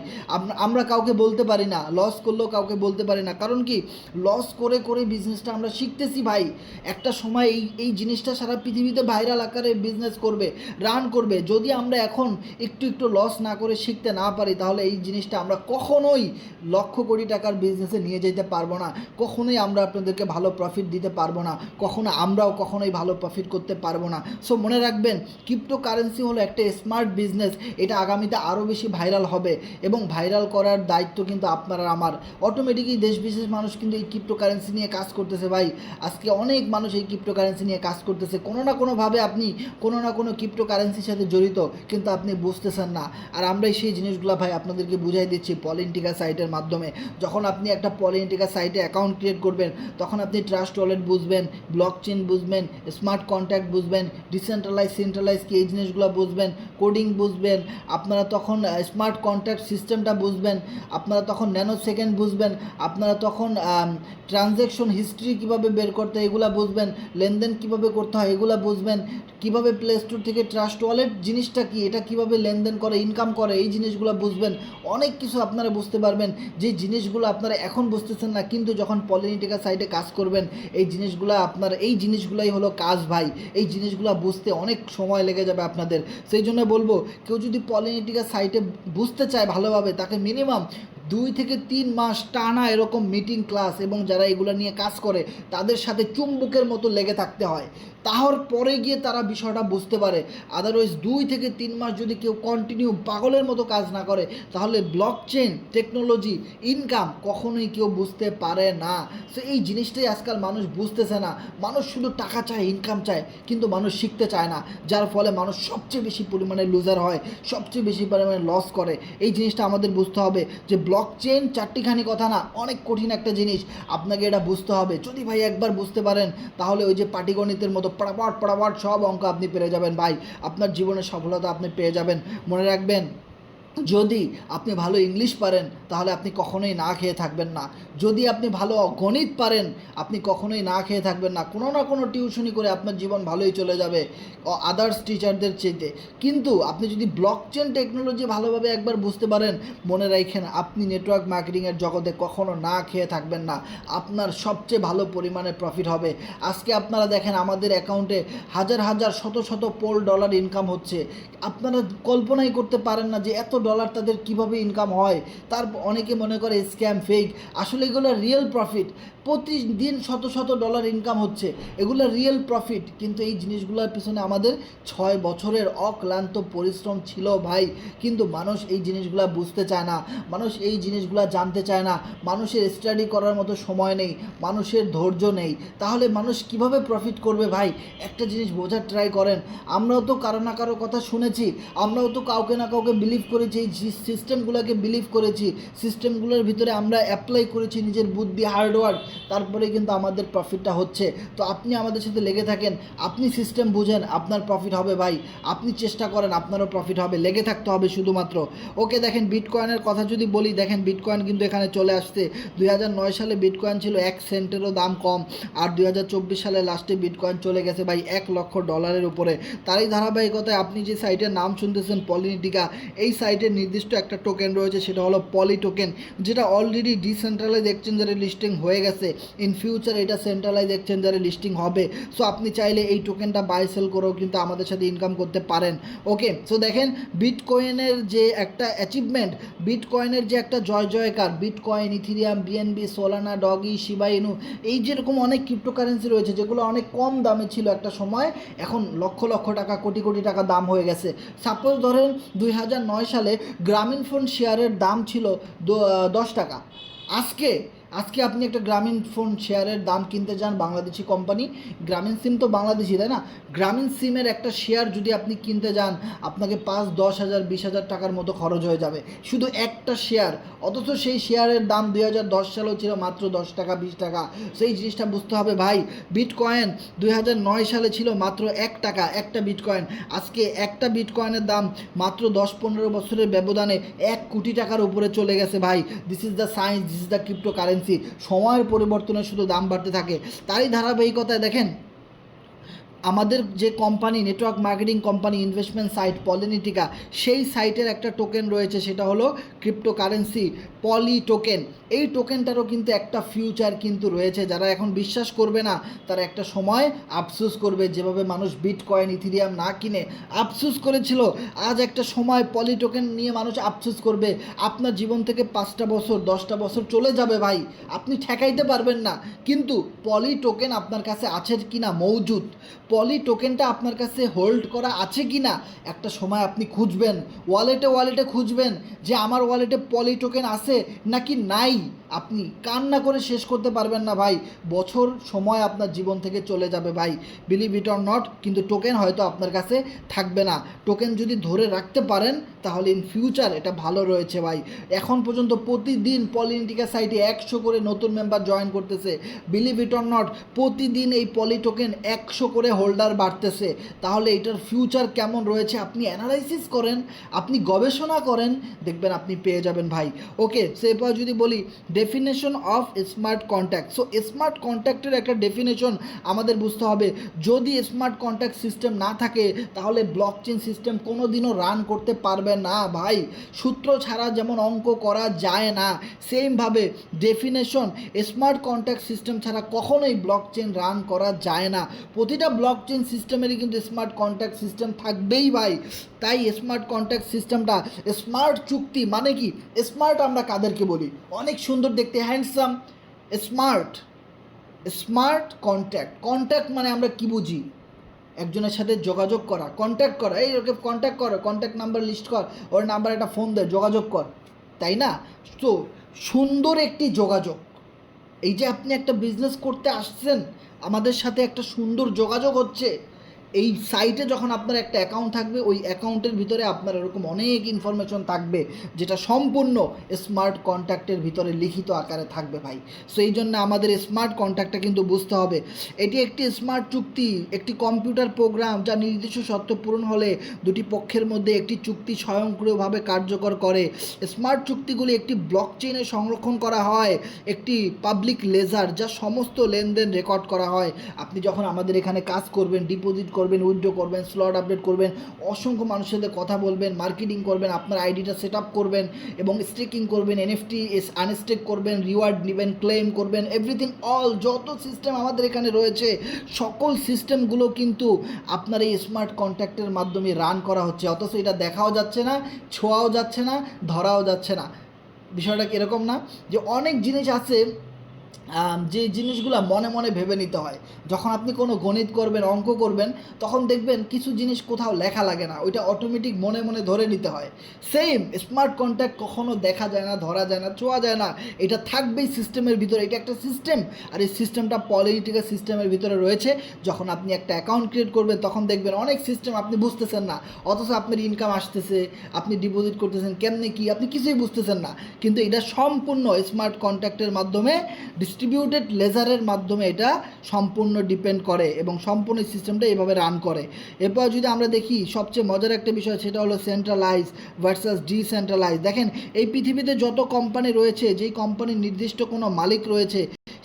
আমরা কাউকে বলতে পারি না, লস করলেও কাউকে বলতে পারি না। কারণ কি, লস করে করে বিজনেসটা আমরা শিখতেছি ভাই। একটা সময় এই জিনিসটা সারা পৃথিবীতে ভাইরাল আকারে বিজনেস করবে, রান করবে। যদি আমরা এখন একটু একটু লস না করে শিখতে না পারি তাহলে এই জিনিসটা আমরা কখনোই লক্ষ কোটি টাকার বিজনেসে নিয়ে যেতে পারবো না, কখনোই আমরা আপনাদেরকে ভালো প্রফিট দিতে পারবো না, আমরাও কখনোই ভালো প্রফিট করতে পারবো না। সো মনে রাখবেন, ক্রিপ্টোকারেন্সি হলো একটা স্মার্ট বিজনেস। এটা আগামীতে আরও বেশি ভাইরাল হবে এবং ভাইরাল করার দায়িত্ব কিন্তু আপনার আর আমার। অটোমেটিকই দেশ বিশেষ মানুষ কিন্তু এই ক্রিপ্টোকারেন্সি নিয়ে কাজ করতেছে ভাই। আজকে অনেক মানুষ এই ক্রিপ্টোকারেন্সি নিয়ে কাজ করতেছে, কোনো না কোনোভাবে আপনি কোনো না কোনো ক্রিপ্টোকারেন্সির সাথে জড়িত, কিন্তু আপনি বুঝতেছেন না। আর আমরাই সেই জিনিসগুলো ভাই আপনাদেরকে বুঝাই দিচ্ছি পলিন্টিকা সাইটের মাধ্যমে। যখন আপনি একটা পলিন্টিকা সাইটে অ্যাকাউন্ট ক্রিয়েট করবেন তখন আপনি ট্রাস্ট ওয়ালেট বুঝবেন, ব্লকচেন বুঝবেন, স্মার্ট কন্ট্রাক্ট বুঝবেন, ডিসেন্ট্রালাইজ সেন্ট্রালাইজ কি এই জিনিসগুলো বুঝবেন, কোডিং বুঝবেন, আপনারা তখন স্মার্ট কন্ট্রাক্ট সিস্টেমটা বুঝবেন, আপনারা তখন ন্যানো সেকেন্ড বুঝবেন, আপনারা তখন ট্রানজ্যাকশন হিস্ট্রি কীভাবে বের করতে হয় এগুলো বুঝবেন, লেনদেন কীভাবে করতে হয় এগুলো বুঝবেন, কীভাবে প্লে স্টোর থেকে ট্রাস্ট ওয়ালেট জিনিসটা কি, এটা কীভাবে লেনদেন করে, ইনকাম করে, এই জিনিসগুলো বুঝবেন। অনেক কিছু আপনারা বুঝতে পারবেন যে জিনিসগুলো আপনারা এখন বুঝতেছেন না, কিন্তু যখন পলিটিকা সাইটে কাজ করবেন এই জিনিসগুলো এই জিনিসগুলাই হলো কাজ ভাই। এই জিনিসগুলো বুঝতে অনেক সময় লেগে যাবে আপনাদের। সেই জন্য বলবো, কেউ যদি পলিটিকা সাইটে বুঝতে চায় ভালোভাবে, তাকে মিনিমাম 2 থেকে 3 মাস টানা এরকম মিটিং ক্লাস এবং যারা এগুলো নিয়ে কাজ করে তাদের সাথে চুম্বকের মতো লেগে থাকতে হয়, তাহলে পরে গিয়ে তারা বিষয়টা বুঝতে পারে। আদারওয়াইজ 2 থেকে 3 মাস যদি কেউ কন্টিনিউ পাগলের মতো কাজ না করে তাহলে ব্লকচেন টেকনোলজি ইনকাম কখনোই কেউ বুঝতে পারে না। সো এই জিনিসটাই আজকাল মানুষ বুঝতেছে না। মানুষ শুধু টাকা চায়, ইনকাম চায়, কিন্তু মানুষ শিখতে চায় না, যার ফলে মানুষ সবচেয়ে বেশি পরিমাণে লুজার হয়, সবচেয়ে বেশি পরিমাণে লস করে। এই জিনিসটা আমাদের বুঝতে হবে যে ব্লকচেন চারটিখানি কথা না, অনেক কঠিন একটা জিনিস, আপনাকে এটা বুঝতে হবে। যদি ভাই একবার বুঝতে পারেন তাহলে ওই যে পাটিগণিতের মতো পড়াপাট সব অঙ্ক আপনি পেরে যাবেন ভাই, আপনার জীবনের সফলতা আপনি পেয়ে যাবেন। মনে রাখবেন, যদি আপনি ভালো ইংলিশ পারেন তাহলে আপনি কখনোই না খেয়ে থাকবেন না। যদি আপনি ভালো গণিত পারেন আপনি কখনোই না খেয়ে থাকবেন না। কোনো না কোনো টিউশনি করে আপনার জীবন ভালোই চলে যাবে আদার্স টিচারদের চেয়ে। কিন্তু আপনি যদি ব্লকচেন টেকনোলজি ভালোভাবে একবার বুঝতে পারেন, মনে রাখেন আপনি নেটওয়ার্ক মার্কেটিংয়ের জগতে কখনো না খেয়ে থাকবেন না, আপনার সবচেয়ে ভালো পরিমাণে প্রফিট হবে। আজকে আপনারা দেখেন আমাদের অ্যাকাউন্টে হাজার হাজার শত শত পোল ডলার ইনকাম হচ্ছে। আপনারা কল্পনাই করতে পারেন না যে এত ডলার তাদের কিভাবে ইনকাম হয়। তার অনেকে মনে করে স্ক্যাম, ফেক, আসলে এগুলো রিয়েল প্রফিট। প্রতিদিন শত শত ডলার ইনকাম হচ্ছে, এগুলো রিয়েল প্রফিট। কিন্তু এই জিনিসগুলোর পিছনে আমাদের 6 বছরের অক্লান্ত পরিশ্রম ছিল ভাই। কিন্তু মানুষ এই জিনিসগুলো বুঝতে চায় না, মানুষ এই জিনিসগুলো জানতে চায় না, মানুষের স্টাডি করার মতো সময় নেই, মানুষের ধৈর্য নেই। তাহলে মানুষ কিভাবে প্রফিট করবে ভাই? একটা জিনিস বোঝার ট্রাই করেন, আমরাও তো কারো না কারো কথা শুনেছি, আমরাও তো কাউকে না কাউকে বিলিভ করেছি যে সিস্টেমগুলোকে বিলিভ করেছি, সিস্টেমগুলোর ভিতরে আমরা অ্যাপ্লাই করেছি নিজের বুদ্ধি, হার্ডওয়ার্ক, তারপরে কিন্তু আমাদের প্রফিটটা হচ্ছে। তো আপনি আমাদের সাথে লেগে থাকেন, আপনি সিস্টেম বুঝেন, আপনার প্রফিট হবে ভাই। আপনি চেষ্টা করেন, আপনারও প্রফিট হবে। লেগে থাকতে হবে শুধুমাত্র। ওকে, দেখেন বিটকয়েনের কথা যদি বলি, দেখেন বিটকয়েন কিন্তু এখানে চলে আসছে। 2009 সালে বিটকয়েন ছিল 1 সেন্টেরও দাম কম, আর 2024 সালে লাস্টে বিটকয়েন চলে গেছে ভাই $1,00,000 উপরে। তারই ধারাবাহিকতায় আপনি যে সাইটের নাম শুনতেছেন পলিনিটিকা, এই সাইটের নির্দিষ্ট একটা টোকেন রয়েছে, সেটা হলো পলি টোকেন, যেটা অলরেডি ডিসেন্ট্রালাইজ এক্সচেঞ্জারে লিস্টিং হয়ে গেছে। ইন ফিউচার এটা সেন্ট্রালাইজ এক্সচেঞ্জারে লিস্টিং হবে। সো আপনি চাইলে এই টোকেনটা বাই সেল করেও কিন্তু আমাদের সাথে ইনকাম করতে পারেন। ওকে, সো দেখেন বিটকয়েনের যে একটা অ্যাচিভমেন্ট, বিটকয়েনের যে একটা জয় জয়কার, bitcoin, Ethereum, BNB, Solana, Doge, Shiba Inu, এই যেরকম অনেক ক্রিপ্টোকারেন্সি রয়েছে যেগুলো অনেক কম দামে ছিল একটা সময়, এখন লক্ষ লক্ষ টাকা, কোটি কোটি টাকা দাম হয়ে গেছে। সাপোজ ধরেন 2009 সালে গ্রামীণ ফোন শেয়ারের দাম ছিল 10 টাকা। আজকে আপনি একটা গ্রামীণ ফোন শেয়ারের দাম কিনতে যান, বাংলাদেশি কোম্পানি, গ্রামীণ সিম তো বাংলাদেশি, তাই না? গ্রামীণ সিমের একটা শেয়ার যদি আপনি কিনতে যান, আপনাকে 5-10 হাজার 20 হাজার টাকার মতো খরচ হয়ে যাবে শুধু একটা শেয়ার। অথচ সেই শেয়ারের দাম 2010 সালেও ছিল মাত্র 10 টাকা 20 টাকা। সেই জিনিসটা বুঝতে হবে ভাই। বিটকয়েন 2009 সালে ছিল মাত্র 1 টাকা একটা বিটকয়েন। আজকে একটা বিটকয়েনের দাম মাত্র 10-15 বছরের ব্যবধানে 1 কোটি টাকার উপরে চলে গেছে ভাই। This is the science, this is the cryptocurrency. সময়ের পরিবর্তনে শুধু দাম বাড়তে থাকে। তারই ধারাবাহিকতায় দেখেন আমাদের যে company, network marketing company, investment site Polinitika, সেই সাইটের একটা টোকেন রয়েছে, সেটা হলো ক্রিপ্টোকারেন্সি পলি টোকেন। এই টোকেনটারও কিন্তু একটা ফিউচার কিন্তু রয়েছে। যারা এখন বিশ্বাস করবে না, তারা একটা সময় আফসোস করবে। যেভাবে মানুষ বিটকয়েন, ইথিরিয়াম না কিনে আফসোস করেছিল, আজ একটা সময় পলি টোকেন নিয়ে মানুষ আফসোস করবে। আপনার জীবন থেকে 5টা বছর 10টা বছর চলে যাবে ভাই, আপনি ঠেকাইতে পারবেন না। কিন্তু পলি টোকেন আপনার কাছে আছে কি না মৌজুদ, পলি টোকেনটা আপনার কাছে হোল্ড করা আছে কি না, একটা সময় আপনি খুঁজবেন, ওয়ালেটে খুঁজবেন যে আমার ওয়ালেটে পলি টোকেন আছে নাকি নাই। আপনি কান্না করে শেষ করতে পারবেন না ভাই। বছর সময় আপনার জীবন থেকে চলে যাবে ভাই, বিলিভ ইট অর নট। কিন্তু টোকেন হয়তো আপনার কাছে থাকবে না। টোকেন যদি ধরে রাখতে পারেন, তাহলে ইন ফিউচার এটা ভালো রয়েছে ভাই। এখন পর্যন্ত প্রতিদিন পলিনিটিকা সাইটে 100 করে নতুন মেম্বার জয়েন করতেছে। বিলিভ ইট অর নট, প্রতিদিন এই পলি টোকেন 100 করে হোল্ডার বাড়তেছে। তাহলে এটার ফিউচার কেমন রয়েছে আপনি অ্যানালাইসিস করেন, আপনি গবেষণা করেন, দেখবেন আপনি পেয়ে যাবেন ভাই। ওকে, সো এরপর যদি বলি definition of smart contact. So smart কন্ট্যাক্টের একটা ডেফিনেশন আমাদের বুঝতে হবে। যদি স্মার্ট কন্ট্যাক্ট সিস্টেম না থাকে, তাহলে ব্লকচেন সিস্টেম কোনো দিনও রান করতে পারবে না ভাই। সূত্র ছাড়া যেমন অঙ্ক করা যায় না, সেমভাবে ডেফিনেশন স্মার্ট কন্ট্যাক্ট সিস্টেম ছাড়া কখনোই ব্লকচেন রান করা যায় না। প্রতিটা ব্লকচেন সিস্টেমেরই কিন্তু স্মার্ট কন্ট্যাক্ট সিস্টেম থাকবেই ভাই। তাই স্মার্ট কন্ট্যাক্ট সিস্টেমটা স্মার্ট চুক্তি মানে কি, স্মার্ট আমরা কাদেরকে বলি? অনেক সুন্দর দেখতে, হ্যান্ডসাম, স্মার্ট। স্মার্ট কন্ট্যাক্ট মানে আমরা কি বুঝি? একজনের সাথে যোগাযোগ করা, কন্ট্যাক্ট করা, এই ওকে কন্ট্যাক্ট করো, কন্ট্যাক্ট নাম্বার লিস্ট কর, ওর নাম্বার একটা ফোন দে, যোগাযোগ কর, তাই না? তো সুন্দর একটি যোগাযোগ, এই যে আপনি একটা বিজনেস করতে আসছেন, আমাদের সাথে একটা সুন্দর যোগাযোগ হচ্ছে। এই সাইটে যখন আপনার একটা অ্যাকাউন্ট থাকবে, ওই অ্যাকাউন্টের ভিতরে আপনার এরকম অনেক ইনফরমেশন থাকবে, যেটা সম্পূর্ণ স্মার্ট কন্ট্যাক্টের ভিতরে লিখিত আকারে থাকবে ভাই। সো এই জন্য আমাদের স্মার্ট কন্ট্যাক্টটা কিন্তু বুঝতে হবে। এটি একটি স্মার্ট চুক্তি, একটি কম্পিউটার প্রোগ্রাম যা নির্দিষ্ট শর্ত পূরণ হলে দুটি পক্ষের মধ্যে একটি চুক্তি স্বয়ংক্রিয়ভাবে কার্যকর করে। স্মার্ট চুক্তিগুলি একটি ব্লকচেইনে সংরক্ষণ করা হয়, একটি পাবলিক লেজার যা সমস্ত লেনদেন রেকর্ড করা হয়। আপনি যখন আমাদের এখানে কাজ করবেন, ডিপোজিট করবেন, উইথড্র করবেন, স্লট আপডেট করবেন, অসংখ্য মানুষের সাথে কথা বলবেন, মার্কেটিং করবেন, আপনার আইডিটা সেট আপ করবেন এবং স্টেকিং করবেন, এনএফটি আনস্টেক করবেন, রিওয়ার্ড নেবেন, ক্লেম করবেন, এভরিথিং অল যত সিস্টেম আমাদের এখানে রয়েছে, সকল সিস্টেমগুলো কিন্তু আপনার এই স্মার্ট কন্ট্যাক্টের মাধ্যমে রান করা হচ্ছে। অথচ এটা দেখাও যাচ্ছে না, ছোঁয়াও যাচ্ছে না, ধরাও যাচ্ছে না। বিষয়টা এরকম না যে অনেক জিনিস আছে যে জিনিসগুলো মনে মনে ভেবে নিতে হয়। যখন আপনি কোনো গণিত করবেন, অঙ্ক করবেন, তখন দেখবেন কিছু জিনিস কোথাও লেখা লাগে না, ওইটা অটোমেটিক মনে মনে ধরে নিতে হয়। সেম স্মার্ট কন্ট্যাক্ট কখনো দেখা যায় না, ধরা যায় না, ছোঁয়া যায় না, এটা থাকবেই সিস্টেমের ভিতরে। এটা একটা সিস্টেম, আর এই সিস্টেমটা পলিটিক্যাল সিস্টেমের ভিতরে রয়েছে। যখন আপনি একটা অ্যাকাউন্ট ক্রিয়েট করবেন তখন দেখবেন অনেক সিস্টেম আপনি বুঝতেছেন না, অথচ আপনার ইনকাম আসতেছে, আপনি ডিপোজিট করতেছেন, কেমনে কি আপনি কিছুই বুঝতেছেন না। কিন্তু এটা সম্পূর্ণ স্মার্ট কন্ট্যাক্টের মাধ্যমে, ডিস্ট্রিবিউটেড লেজারের মাধ্যমে এটা সম্পূর্ণ ডিপেন্ড করে এবং সম্পূর্ণ সিস্টেমটা এভাবে রান করে। এরপর যদি আমরা দেখি সবচেয়ে মজার একটা বিষয়, সেটা হলো সেন্ট্রালাইজ ভার্সাস ডিসেন্ট্রালাইজ। দেখেন এই পৃথিবীতে যত কোম্পানি রয়েছে, যেই কোম্পানির নির্দিষ্ট কোনো মালিক রয়েছে,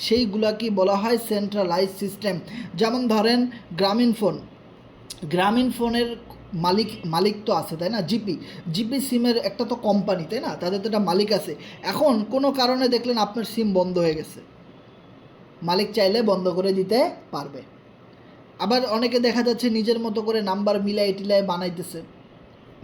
সেইগুলাকে বলা হয় সেন্ট্রালাইজ সিস্টেম। যেমন ধরেন গ্রামীণ ফোনের মালিক তো আছে, তাই না? জিপি সিমের একটা তো কোম্পানি, তাই না? তাদের তো একটা মালিক আছে। এখন কোনো কারণে দেখলেন আপনার সিম বন্ধ হয়ে গেছে, মালিক চাইলে বন্ধ করে দিতে পারবে। আবার অনেকে দেখা যাচ্ছে নিজের মতো করে নাম্বার মিলাই টিলাই বানাইতেছে,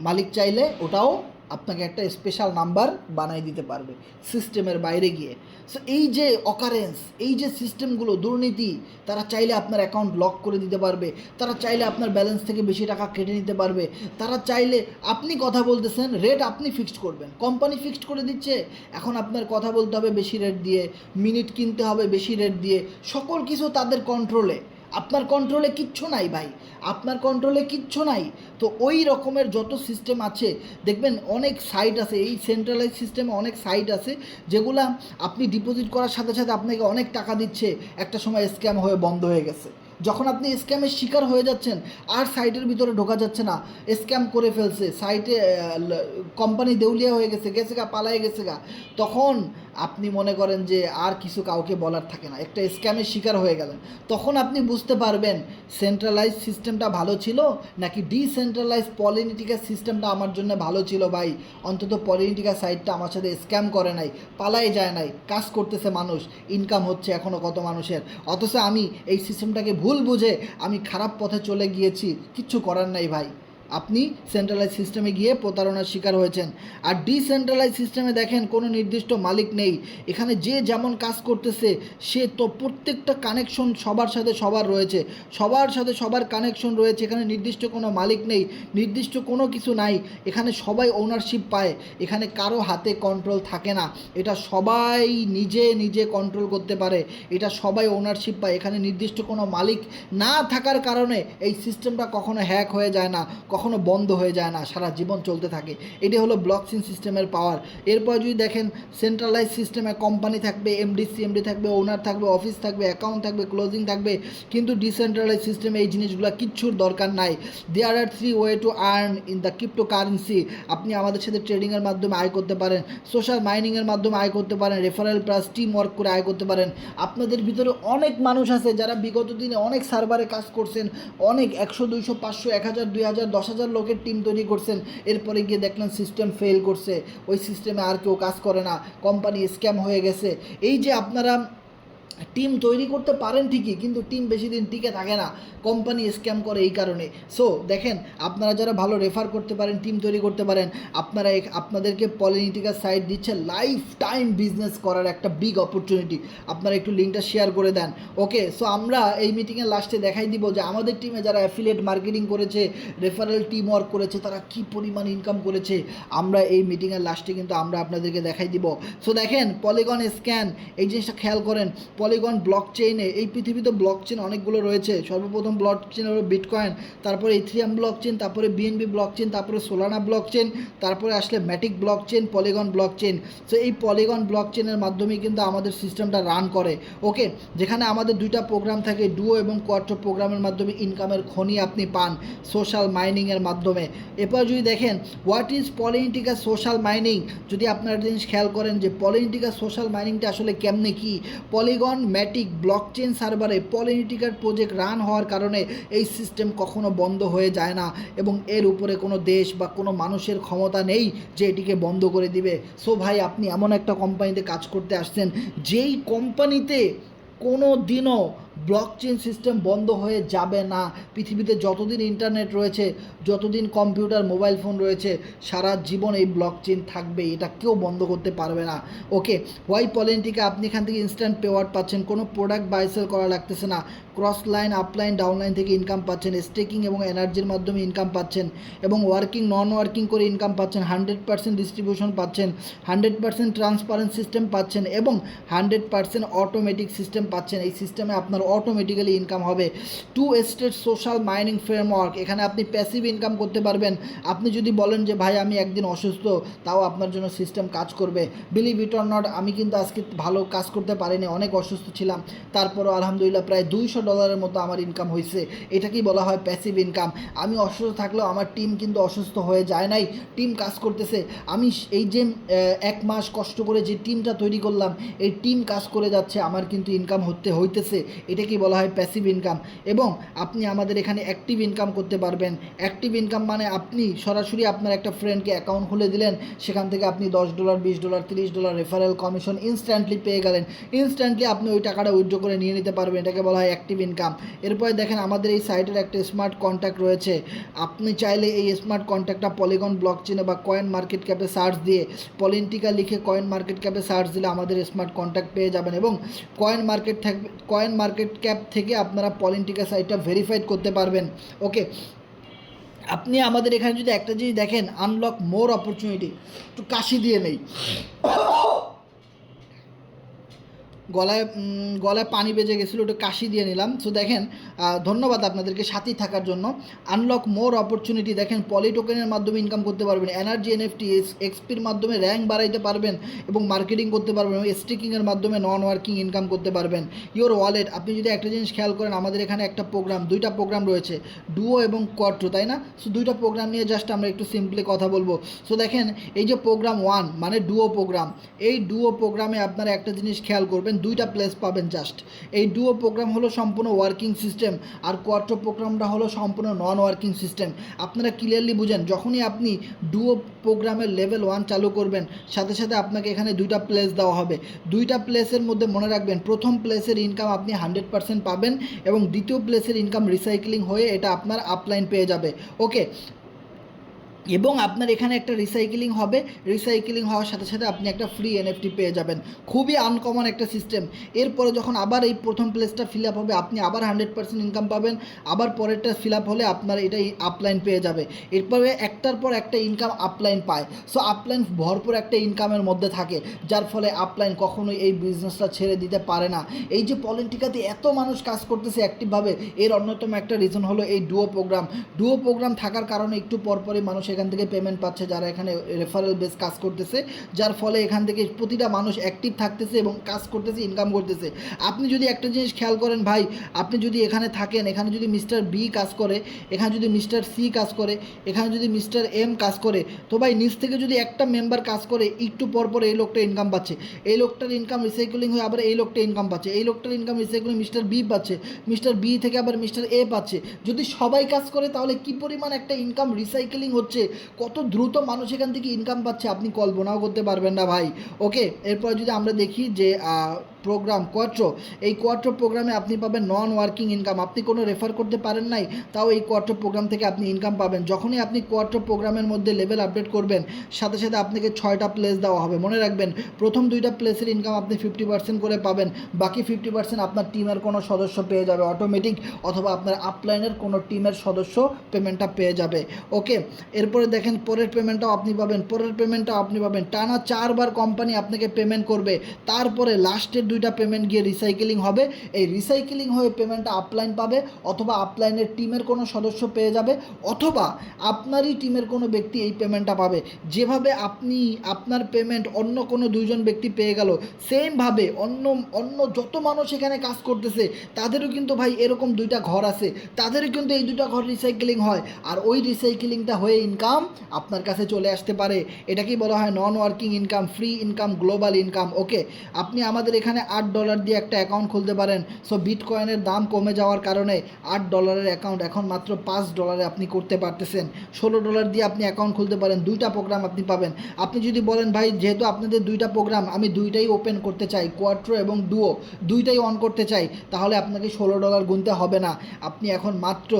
মালিক চাইলে ওটাও আপনাকে একটা স্পেশাল নাম্বার বানাই দিতে পারবে সিস্টেমের বাইরে গিয়ে। সো এই যে অকারেন্স, এই যে সিস্টেমগুলো, দুর্নীতি, তারা চাইলে আপনার অ্যাকাউন্ট লক করে দিতে পারবে, তারা চাইলে আপনার ব্যালেন্স থেকে বেশি টাকা কেটে নিতে পারবে, তারা চাইলে আপনি কথা বলতেছেন, রেট আপনি ফিক্সড করবেন, কোম্পানি ফিক্সড করে দিচ্ছে, এখন আপনার কথা বলতে হবে বেশি রেট দিয়ে, মিনিট কিনতে হবে বেশি রেট দিয়ে, সকল কিছু তাদের কন্ট্রোলে। আপনার কন্ট্রোলে কিচ্ছু নাই ভাই, আপনার কন্ট্রোলে কিচ্ছু নাই। তো ওই রকমের যত সিস্টেম আছে, দেখবেন অনেক সাইট আছে, এই সেন্ট্রালাইজ সিস্টেমে অনেক সাইট আছে যেগুলা আপনি ডিপোজিট করার সাথে সাথে আপনাকে অনেক টাকা দিচ্ছে, একটা সময় স্ক্যাম হয়ে বন্ধ হয়ে গেছে। যখন আপনি স্ক্যামের শিকার হয়ে যাচ্ছেন, আর সাইটের ভিতরে ঢোকা যাচ্ছে না, স্ক্যাম করে ফেলছে, সাইটে কোম্পানি দেউলিয়া হয়ে গেছে গা, পালায়ে গেছে গা, তখন আপনি মনে করেন যে আর কিছু কাউকে বলার থাকে না, একটা স্ক্যামের শিকার হয়ে গেলেন। তখন আপনি বুঝতে পারবেন সেন্ট্রালাইজ সিস্টেমটা ভালো ছিল নাকি ডিসেন্ট্রালাইজ পলিটিক্যাল সিস্টেমটা আমার জন্য ভালো ছিল। ভাই অন্তত পলিটিক্যাল সাইটটা আমার সাথে স্ক্যাম করে নাই, পালাই যায় নাই, কাজ করতেছে মানুষ, ইনকাম হচ্ছে এখনও কত মানুষের। অথচ আমি এই সিস্টেমটাকে ভুল বুঝে আমি খারাপ পথে চলে গিয়েছি, কিচ্ছু করার নাই ভাই। আপনি সেন্ট্রালাইজ সিস্টেমে গিয়ে প্রতারণার শিকার হয়েছেন। আর ডিসেন্ট্রালাইজ সিস্টেমে দেখেন কোনো নির্দিষ্ট মালিক নেই, এখানে যে যেমন কাজ করতেছে সে তো প্রত্যেকটা কানেকশন সবার সাথে সবার রয়েছে, সবার সাথে সবার কানেকশন রয়েছে, এখানে নির্দিষ্ট কোনো মালিক নেই, নির্দিষ্ট কোনো কিছু নাই, এখানে সবাই ওনারশিপ পায়, এখানে কারো হাতে কন্ট্রোল থাকে না, এটা সবাই নিজে নিজে কন্ট্রোল করতে পারে, এটা সবাই ওনারশিপ পায়, এখানে নির্দিষ্ট কোনো মালিক না থাকার কারণে এই সিস্টেমটা কখনো হ্যাক হয়ে যায় না, কখনো বন্ধ হয়ে যায় না, সারা জীবন চলতে থাকে। এটি হলো ব্লকচেন সিস্টেমের পাওয়ার। এরপর যদি দেখেন সেন্ট্রালাইজ সিস্টেমে কোম্পানি থাকবে, সিএমডি থাকবে, ওনার থাকবে, অফিস থাকবে, অ্যাকাউন্ট থাকবে, ক্লোজিং থাকবে। কিন্তু ডিসেন্ট্রালাইজ সিস্টেমে এই জিনিসগুলো কিচ্ছুর দরকার নাই। দেয়ার আর 3 way to earn in the crypto currency. আপনি আমাদের সাথে ট্রেডিংয়ের মাধ্যমে আয় করতে পারেন, সোশ্যাল মাইনিংয়ের মাধ্যমে আয় করতে পারেন, রেফারেল প্লাস টিম ওয়ার্ক করে আয় করতে পারেন। আপনাদের ভিতরে অনেক মানুষ আছে যারা বিগত দিনে অনেক সার্ভারে কাজ করছেন, অনেক 100, 200, 500, 1000, 2000, 10,000 লোকের টিম তৈরি করছেন, এরপরে গিয়ে দেখলেন সিস্টেম ফেল করছে, ওই সিস্টেমে আর কেউ কাজ করে না, কোম্পানি স্ক্যাম হয়ে গেছে। এই যে আপনারা টিম তৈরি করতে পারেন ঠিকই, কিন্তু টিম বেশি দিন টিকে থাকে না, কোম্পানি স্ক্যাম করে এই কারণে। সো দেখেন আপনারা যারা ভালো রেফার করতে পারেন, টিম তৈরি করতে পারেন, আপনাদেরকে পলিটিক্যাল সাইট দিচ্ছে লাইফ টাইম বিজনেস করার একটা বিগ অপরচুনিটি। আপনারা একটু লিঙ্কটা শেয়ার করে দেন। ওকে, সো আমরা এই মিটিংয়ের লাস্টে দেখাই দিব যে আমাদের টিমে যারা অ্যাফিলিয়েট মার্কেটিং করেছে, রেফারেল টিম ওয়ার্ক করেছে, তারা কী পরিমাণ ইনকাম করেছে। আমরা এই মিটিংয়ের লাস্টে কিন্তু আমরা আপনাদেরকে দেখাই দিব। সো দেখেন পলিগন স্ক্যান, এই জিনিসটা খেয়াল করেন। পলিগন ব্লকচেইনে, এই পৃথিবীতে ব্লকচেইন অনেকগুলো রয়েছে। সর্বপ্রথম ব্লকচেইন হলো বিটকয়েন, তারপরে ইথেরিয়াম ব্লকচেইন, তারপরে বিএনবি ব্লকচেইন, তারপরে সোলানা ব্লকচেইন, তারপরে আসলে Matic blockchain, polygon blockchain. So এই পলিগন ব্লকচেইনের মাধ্যমেই কিন্তু আমাদের সিস্টেমটা রান করে। ওকে, যেখানে আমাদের দুইটা প্রোগ্রাম থাকে, ডুও এবং কোয়াট্রো প্রোগ্রামের মাধ্যমে ইনকামের খনি আপনি পান সোশ্যাল মাইনিংয়ের মাধ্যমে। এরপর যদি দেখেন what is political social mining, যদি আপনারা জিনিস খেয়াল করেন যে পলিটিক্যাল সোশ্যাল মাইনিংটা আসলে কেমনে কি। পলিগন ম্যাটিক ব্লকচেন সার্ভারে পলিটিক্যাল প্রজেক্ট রান হওয়ার কারণে এই সিস্টেম কখনো বন্ধ হয়ে যায় না, এবং এর উপরে কোনো দেশ বা কোনো মানুষের ক্ষমতা নেই যে এটিকে বন্ধ করে দিবে। সো ভাই আপনি এমন একটা কোম্পানিতে কাজ করতে আসছেন যেই কোম্পানিতে কোনো দিনও ব্লকচেন সিস্টেম বন্ধ হয়ে যাবে না। পৃথিবীতে যতদিন ইন্টারনেট রয়েছে, যতদিন কম্পিউটার মোবাইল ফোন রয়েছে, সারা জীবন এই ব্লকচেন থাকবে, এটা কেউ বন্ধ করতে পারবে না। ওকে, ওয়াই পলিটিকা আপনি এখান থেকে ইনস্ট্যান্ট পেওয়ার্ড পাচ্ছেন, কোনো প্রোডাক্ট বাই সেল করা লাগতেছে না, ক্রস লাইন আপলাইন ডাউনলাইন থেকে ইনকাম পাচ্ছেন, স্টেকিং এবং এনার্জির মাধ্যমে ইনকাম পাচ্ছেন, এবং ওয়ার্কিং নন ওয়ার্কিং করে ইনকাম পাচ্ছেন, 100% ডিস্ট্রিবিউশন পাচ্ছেন, 100% ট্রান্সপারেন্ট সিস্টেম পাচ্ছেন, এবং 100% অটোমেটিক সিস্টেম পাচ্ছেন। এই সিস্টেমে আপনার অটোমেটিক্যালি ইনকাম হবে। 2 স্টেট সোশ্যাল মাইনিং ফ্রেমওয়ার্ক, এখানে আপনি প্যাসিভ ইনকাম করতে পারবেন। আপনি যদি বলেন যে ভাই আমি একদিন অসুস্থ, তাও আপনার জন্য সিস্টেম কাজ করবে। বিলিভ ইট অর নট, আমি কিন্তু আজকে ভালো কাজ করতে পারিনি, অনেক অসুস্থ ছিলাম, তারপরও আলহামদুলিল্লাহ প্রায় $200 মতো আমার ইনকাম হয়েছে। এটাকেই বলা হয় প্যাসিভ ইনকাম। আমি অসুস্থ থাকলেও আমার টিম কিন্তু অসুস্থ হয়ে যায় নাই, টিম কাজ করতেছে। আমি এই যে 1 মাস কষ্ট করে যে টিমটা তৈরি করলাম, এই টিম কাজ করে যাচ্ছে, আমার কিন্তু ইনকাম হইতেছে। এটাকেই বলা হয় প্যাসিভ ইনকাম। এবং আপনি আমাদের এখানে অ্যাক্টিভ ইনকাম করতে পারবেন। অ্যাক্টিভ ইনকাম মানে আপনি সরাসরি আপনার একটা ফ্রেন্ডকে অ্যাকাউন্ট খুলে দিলেন, সেখান থেকে আপনি $10, $20, $30 রেফারেল কমিশন ইনস্ট্যান্টলি পেয়ে গেলেন। ইনস্ট্যান্টলি আপনি ওই টাকাটা উইথড্র করে নিয়ে নিতে পারবেন, এটাকে বলা হয় অ্যাক্টিভ ইনকাম। এরপরে দেখেন আমাদের এই সাইটের একটা স্মার্ট কন্ট্যাক্ট রয়েছে। আপনি চাইলে এই স্মার্ট কন্ট্যাক্টটা পলিগন ব্লকচেনে বা কয়েন মার্কেট ক্যাপে সার্চ দিয়ে পলিটিকা লিখে কয়েন মার্কেট ক্যাপে সার্চ দিলে আমাদের স্মার্ট কন্ট্যাক্ট পেয়ে যাবেন, এবং কয়েন মার্কেট ক্যাপ থেকে আপনারা পলিটিকা সাইটটা ভেরিফাইড করতে পারবেন। ওকে, আপনি আমাদের এখানে যদি একটা জিনিস দেখেন, আনলক মোর অপরচুনিটি, একটু কাশি দিয়ে নেই, গলায় পানি বেজে গেছিলো, একটু কাশি দিয়ে নিলাম। সো দেখেন, ধন্যবাদ আপনাদেরকে সাথেই থাকার জন্য। আনলক মোর অপরচুনিটি, দেখেন পলি টোকেনের মাধ্যমে ইনকাম করতে পারবেন, এনার্জি এনএফটি এক্সপির মাধ্যমে র্যাঙ্ক বাড়াইতে পারবেন এবং মার্কেটিং করতে পারবেন, এবং স্টেকিংয়ের মাধ্যমে নন ওয়ার্কিং ইনকাম করতে পারবেন। ইওর ওয়ালেট, আপনি যদি একটা জিনিস খেয়াল করেন, আমাদের এখানে দুইটা প্রোগ্রাম রয়েছে, ডুও এবং কোয়াট্রো, তাই না? সো দুইটা প্রোগ্রাম নিয়ে জাস্ট আমরা একটু সিম্পলি কথা বলবো। সো দেখেন, এই যে প্রোগ্রাম 1 মানে ডুও প্রোগ্রাম, এই ডুও প্রোগ্রামে আপনারা একটা জিনিস খেয়াল করবেন, দুইটা প্লেস পাবেন জাস্ট। এই ডুও প্রোগ্রাম হলো সম্পূর্ণ ওয়ার্কিং সিস্টেম, আর কোয়াট্রো প্রোগ্রামটা হলো সম্পূর্ণ নন ওয়ার্কিং সিস্টেম। আপনারা ক্লিয়ারলি বুঝেন, যখনই আপনি ডুও প্রোগ্রামের লেভেল 1 চালু করবেন, সাথে সাথে আপনাকে এখানে দুইটা প্লেস দেওয়া হবে। দুইটা প্লেসের মধ্যে মনে রাখবেন, প্রথম প্লেসের ইনকাম আপনি 100% পাবেন, এবং দ্বিতীয় প্লেসের ইনকাম রিসাইক্লিং হয়ে এটা আপনার আপলাইন পেয়ে যাবে। ওকে, এবং আপনার এখানে একটা রিসাইকেলিং হবে, রিসাইকেলিং হওয়ার সাথে সাথে আপনি একটা ফ্রি এনএফটি পেয়ে যাবেন। খুবই আনকমন একটা সিস্টেম। এরপরে যখন আবার এই প্রথম প্লেসটা ফিল আপ হবে, আপনি আবার 100% ইনকাম পাবেন, আবার পরেরটা ফিল আপ হলে আপনার এটাই আপলাইন পেয়ে যাবে। এরপরে একটার পর একটা ইনকাম আপলাইন পায়। সো আপলাইন ভরপুর একটা ইনকামের মধ্যে থাকে, যার ফলে আপলাইন কখনোই এই বিজনেসটা ছেড়ে দিতে পারে না। এই যে পলিটিকাতে এত মানুষ কাজ করতেছে অ্যাক্টিভভাবে, এর অন্যতম একটা রিজন হলো এই ডুও প্রোগ্রাম থাকার কারণে একটু পরপরই মানুষ এখান থেকে পেমেন্ট পাচ্ছে, যারা এখানে রেফারেল বেস কাজ করতেছে, যার ফলে এখান থেকে প্রতিটা মানুষ অ্যাক্টিভ থাকতেছে এবং কাজ করতেছে, ইনকাম করতেছে। আপনি যদি একটা জিনিস খেয়াল করেন ভাই, আপনি যদি এখানে থাকেন, এখানে যদি মিস্টার বি কাজ করে, এখানে যদি মিস্টার সি কাজ করে, এখানে যদি মিস্টার এম কাজ করে, তো ভাই নিচ থেকে যদি একটা মেম্বার কাজ করে, একটু পরপর এই লোকটা ইনকাম পাচ্ছে, এই লোকটার ইনকাম রিসাইক্লিং হয়ে আবার এই লোকটা ইনকাম পাচ্ছে, এই লোকটার ইনকাম রিসাইক্লিং মিস্টার বি পাচ্ছে, মিস্টার বি থেকে আবার মিস্টার এ পাচ্ছে। যদি সবাই কাজ করে, তাহলে কি পরিমাণ একটা ইনকাম রিসাইক্লিং হচ্ছে, কত দ্রুত মানুষ এখান থেকে ইনকাম পাচ্ছে, আপনি কল্পনাও করতে পারবেন না ভাই। ওকে, এরপর যদি আমরা দেখি যে প্রোগ্রাম কোয়াট্রো, এই কোয়াট্রো প্রোগ্রামে আপনি পাবেন নন ওয়ার্কিং ইনকাম। আপনি কোনো রেফার করতে পারেন নাই, তাও এই কোয়াট্রো প্রোগ্রাম থেকে আপনি ইনকাম পাবেন। যখনই আপনি কোয়াট্রো প্রোগ্রামের মধ্যে লেভেল আপডেট করবেন, সাথে সাথে আপনাকে 6টা প্লেস দেওয়া হবে। মনে রাখবেন, প্রথম 2টা প্লেসের ইনকাম আপনি 50% করে পাবেন, বাকি 50% আপনার টিমের কোনো সদস্য পেয়ে যাবে অটোমেটিক, অথবা আপনার আপলাইনের কোনো টিমের সদস্য পেমেন্টটা পেয়ে যাবে। ওকে, এরপরে দেখেন পরের পেমেন্টটাও আপনি পাবেন, টানা 4 বার কোম্পানি আপনাকে পেমেন্ট করবে, তারপরে লাস্টের 2টা পেমেন্ট গিয়ে রিসাইকেলিং হবে। এই রিসাইকেলিং হয়ে পেমেন্টটা আপলাইন পাবে, অথবা আপলাইনের টিমের কোনো সদস্য পেয়ে যাবে, অথবা আপনারই টিমের কোনো ব্যক্তি এই পেমেন্টটা পাবে। যেভাবে আপনি আপনার পেমেন্ট অন্য কোনো 2জন ব্যক্তি পেয়ে গেল, সেমভাবে অন্য যত মানুষ এখানে কাজ করতেছে, তাদেরও কিন্তু ভাই এরকম 2টা ঘর আছে, তাদেরও কিন্তু এই 2টা ঘর রিসাইকেলিং হয়, আর ওই রিসাইকেলিংটা হয়ে ইনকাম ইনকাম আপনার কাছে চলে আসতে পারে। এটাকেই বলা হয় non working income, free income, global income. Okay, আপনি আমাদের এখানে $8 দিয়ে একটা অ্যাকাউন্ট খুলতে পারেন। সো বিটকয়েনের দাম কমে যাওয়ার কারণে $8 অ্যাকাউন্ট এখন মাত্র $5 আপনি করতে পারতেছেন। $16 দিয়ে আপনি অ্যাকাউন্ট খুলতে পারেন, 2টা প্রোগ্রাম আপনি পাবেন। আপনি যদি বলেন ভাই যেহেতু আপনাদের 2টা প্রোগ্রাম আমি 2টাই ওপেন করতে চাই, কোয়াট্রো এবং ডুও 2টাই অন করতে চাই, তাহলে আপনাকে $16 গুনতে হবে না। আপনি এখন মাত্র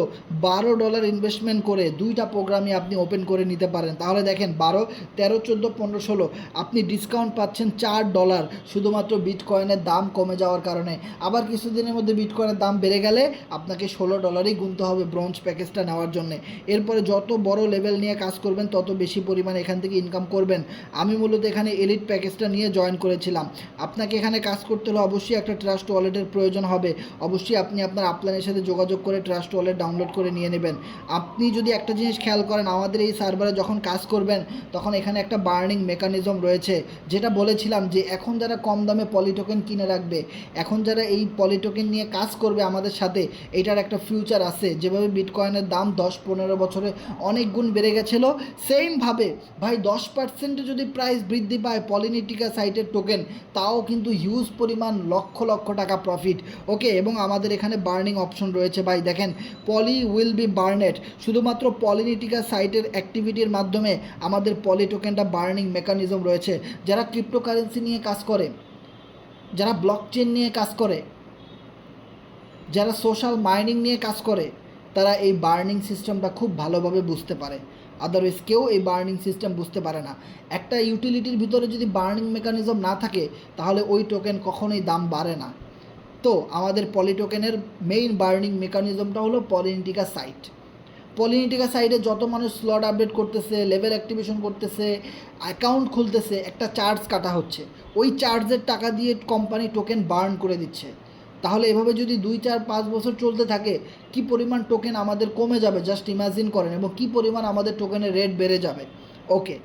$12 ইনভেস্টমেন্ট করে 2টা প্রোগ্রামই আপনি ওপেন করে নিতে পারেন। তাহলে দেখেন 12, 13, 14, 15, 16 আপনি ডিসকাউন্ট পাচ্ছেন $4 শুধুমাত্র বিটকয়েনের দাম কমে যাওয়ার কারণে। আবার কিছুদিনের মধ্যে বিটকয়েনের দাম বেড়ে গেলে আপনাকে $16ই গুনতে হবে ব্রোঞ্জ প্যাকেজটা নেওয়ার জন্য। এরপরে যত বড় লেভেল নিয়ে কাজ করবেন তত বেশি পরিমাণে এখান থেকে ইনকাম করবেন। আমি মূলত এখানে এলিট প্যাকেজটা নিয়ে জয়েন করেছিলাম। আপনাকে এখানে কাজ করতে হলে অবশ্যই একটা ট্রাস্ট ওয়ালেটের প্রয়োজন হবে। অবশ্যই আপনি আপনার আপলাইনের সাথে যোগাযোগ করে ট্রাস্ট ওয়ালেট ডাউনলোড করে নিয়ে নেবেন। আপনি যদি একটা জিনিস খেয়াল করেন, আমাদের এই সার্ভারে যখন কাজ করবেন তখন এখানে একটা বার্নিং মেকানিজম রয়েছে, যেটা বলেছিলাম যে এখন যারা কম দামে পলিটোকেন কিনে রাখবে, এখন যারা এই পলিটোকেন নিয়ে কাজ করবে আমাদের সাথে, এটার একটা ফিউচার আছে। যেভাবে বিটকয়েনের দাম 10-15 বছরে অনেক গুণ বেড়ে গেছিলো, সেমভাবে ভাই 10% যদি প্রাইস বৃদ্ধি পায় পলিনিটিকা সাইটের টোকেন, তাও কিন্তু হিউজ পরিমাণ লক্ষ লক্ষ টাকা প্রফিট। ওকে, এবং আমাদের এখানে বার্নিং অপশন রয়েছে ভাই, দেখেন পলি উইল বি বার্নেড। শুধুমাত্র পলিনিটিকা সাইটের অ্যাক্টিভিটির মাধ্যমে আমাদের পলি টোকেনটা বার্নিং মেকানিজম রয়েছে। যারা ক্রিপ্টোকারেন্সি নিয়ে কাজ করে, যারা ব্লকচেন নিয়ে কাজ করে, যারা সোশ্যাল মাইনিং নিয়ে কাজ করে, তারা এই বার্নিং সিস্টেমটা খুব ভালোভাবে বুঝতে পারে। আদারওয়াইজ কেউ এই বার্নিং সিস্টেম বুঝতে পারে না। একটা ইউটিলিটির ভিতরে যদি বার্নিং মেকানিজম না থাকে তাহলে ওই টোকেন কখনোই দাম বাড়ে না। তো আমাদের পলি টোকেনের মেইন বার্নিং মেকানিজমটা হলো পলিনিটিকা সাইট। পলিনিটিকা সাইটে যত মানুষ স্লট আপডেট করতেছে, লেভেল অ্যাক্টিভেশন করতেছে, অ্যাকাউন্ট খুলতেছে, একটা চার্জ কাটা হচ্ছে। ওই চার্জের টাকা দিয়ে কোম্পানি টোকেন বার্ন করে দিচ্ছে। তাহলে এভাবে যদি 2, 4, 5 বছর চলতে থাকে, কি পরিমাণ টোকেন আমাদের কমে যাবে জাস্ট ইমাজিন করেন, এবং কি পরিমাণ আমাদের টোকেনের রেট বেড়ে যাবে। ওকে,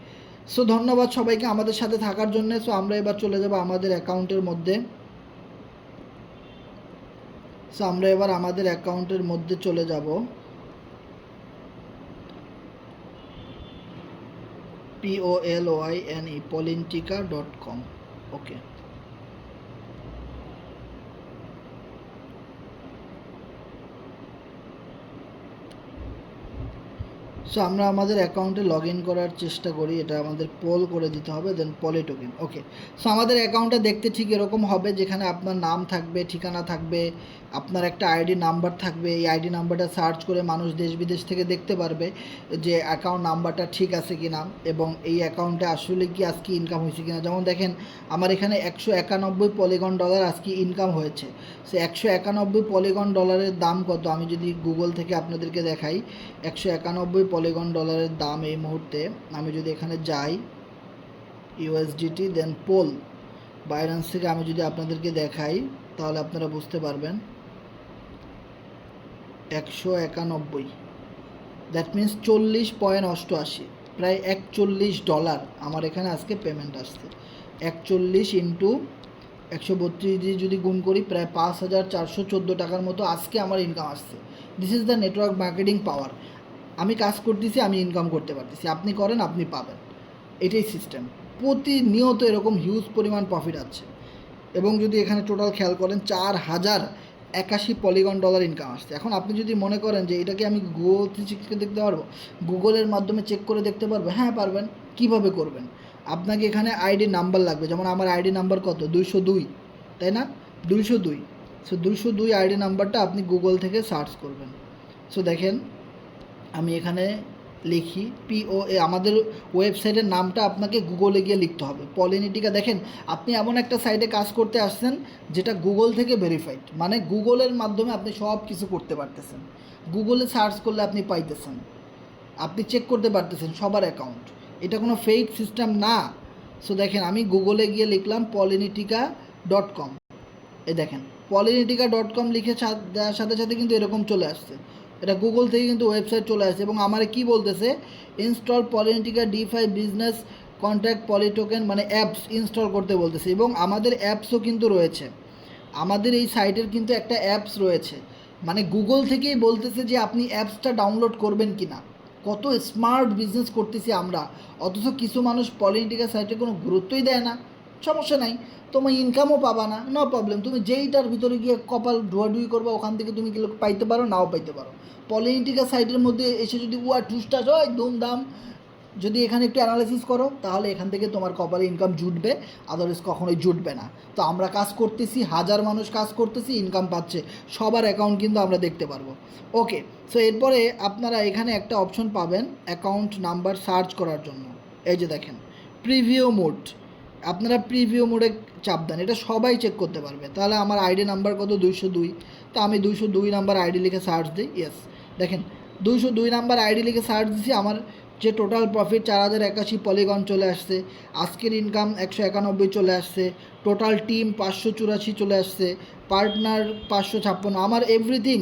সো ধন্যবাদ সবাইকে আমাদের সাথে থাকার জন্য। সো আমরা এবার চলে যাব আমাদের অ্যাকাউন্টের মধ্যে। সো আমরা এবার আমাদের অ্যাকাউন্টের মধ্যে চলে যাব। POLYNE polintica.com। ওকে, সো আমরা আমাদের অ্যাকাউন্টে লগ ইন করার চেষ্টা করি। এটা আমাদের পোল করে দিতে হবে, দেন পলি টোকেন। ওকে, সো আমাদের অ্যাকাউন্টটা দেখতে ঠিক এরকম হবে, যেখানে আপনার নাম থাকবে, ঠিকানা থাকবে, আপনার একটা আইডি নাম্বার থাকবে। এই আইডি নাম্বারটা সার্চ করে মানুষ দেশ বিদেশ থেকে দেখতে পারবে যে অ্যাকাউন্ট নাম্বারটা ঠিক আছে কি না, এবং এই অ্যাকাউন্টে আসলে কি আজকে ইনকাম হয়েছে কিনা। যেমন দেখেন আমার এখানে $191 পলিগন আজকে ইনকাম হয়েছে। সো $191 পলিগন দাম কত আমি যদি গুগল থেকে আপনাদেরকে দেখাই, $191 পলিগন দাম এই মুহূর্তে। আমি যদি এখানে যাই USDT, দেন পোল বাইন্যান্স থেকে আমি যদি আপনাদেরকে দেখাই, তাহলে আপনারা বুঝতে পারবেন। 191, দ্যাট মিন্স 40.88, প্রায় $41 আমার এখানে আজকে পেমেন্ট আসছে। 41 ইন্টু 132 দিয়ে যদি গুণ করি, প্রায় 5,414 টাকার মতো আজকে আমার ইনকাম আসছে। This is the network marketing power. আমি কাজ করতেছি, আমি ইনকাম করতে পারতেছি, আপনি করেন, আপনি পাবেন। এটাই সিস্টেম। প্রতিনিয়ত এরকম হিউজ পরিমাণ প্রফিট আছে। এবং যদি এখানে টোটাল খেয়াল করেন, 4,081 পলিগন ইনকাম আসছে। এখন আপনি যদি মনে করেন যে এটাকে আমি গুগল থেকে দেখতে পারবো, গুগলের মাধ্যমে চেক করে দেখতে পারবো, হ্যাঁ পারবেন। কিভাবে করবেন? আপনাকে এখানে আইডি নাম্বার লাগবে। যেমন আমার আইডি নাম্বার কত, 202, তাই না? 202। সো 202 আইডি নাম্বারটা আপনি গুগল থেকে সার্চ করবেন। সো দেখেন আমি এখানে লিখি POA, আমাদের ওয়েবসাইটের নামটা আপনাকে গুগলে গিয়ে লিখতে হবে, পলিনিটিকা। দেখেন আপনি এমন একটা সাইটে কাজ করতে আসছেন যেটা গুগল থেকে ভেরিফাইড, মানে গুগলের মাধ্যমে আপনি সব কিছু করতে পারতেছেন। গুগলে সার্চ করলে আপনি পাইতেছেন, আপনি চেক করতে পারতেছেন সবার অ্যাকাউন্ট। এটা কোনো ফেক সিস্টেম না। সো দেখেন আমি গুগলে গিয়ে লিখলাম polynetica.com। এই দেখেন polynetica.com লিখে দেওয়ার সাথে সাথে কিন্তু এরকম চলে আসছে। এটা গুগল থেকে কিন্তু ওয়েবসাইট চলে আসছে, এবং আমার কি বলতেছে, ইনস্টল পলিনিটিকা DeFi বিজনেস কন্ট্যাক্ট পলিটোকেন, মানে অ্যাপস ইনস্টল করতে বলতেছে। এবং আমাদের অ্যাপসও কিন্তু রয়েছে, আমাদের এই সাইটের কিন্তু একটা অ্যাপস রয়েছে। মানে গুগল থেকেই বলতেছে যে আপনি অ্যাপসটা ডাউনলোড করবেন কি না। কত স্মার্ট বিজনেস করতেছি আমরা, অথচ কিছু মানুষ পলিটিক্যাল সাইটে কোনো গুরুত্বই দেয় না। সমস্যা নাই, তোমার ইনকামও পাবা না, নো প্রবলেম, তুমি যেইটার ভিতরে গিয়ে কপাল ধোয়াধুয়ি করবা ওখান থেকে তুমি কি পাইতে পারো, নাও পাইতে পারো। পলিটিক্যাল সাইটের মধ্যে এসে যদি উয়া ঠুসটাস হয় ধুমধাম, যদি এখানে একটু অ্যানালাইসিস করো তাহলে এখান থেকে তোমার কপালে ইনকাম জুটবে, আদারওয়াইজ কখনোই জুটবে না। তো আমরা কাজ করতেছি, হাজার মানুষ কাজ করতেছি, ইনকাম পাচ্ছে, সবার অ্যাকাউন্ট কিন্তু আমরা দেখতে পারবো। ওকে, সো এরপরে আপনারা এখানে একটা অপশন পাবেন অ্যাকাউন্ট নাম্বার সার্চ করার জন্য। এই যে দেখেন প্রিভিউ মোড, আপনারা প্রিভিউ মোডে চাপ দেন, এটা সবাই চেক করতে পারবে। তাহলে আমার আইডি নাম্বার কত, 202, তো আমি 202 নাম্বার আইডি লিখে সার্চ দিই। ইয়েস, দেখেন 202 নাম্বার আইডি লিখে সার্চ দিছি, আমার যে টোটাল প্রফিট 4081 পলিগন চলে আসছে, আজকের ইনকাম 191 চলে আসছে, টোটাল টিম 584 চলে আসছে, পার্টনার 556, আমার এভরিথিং।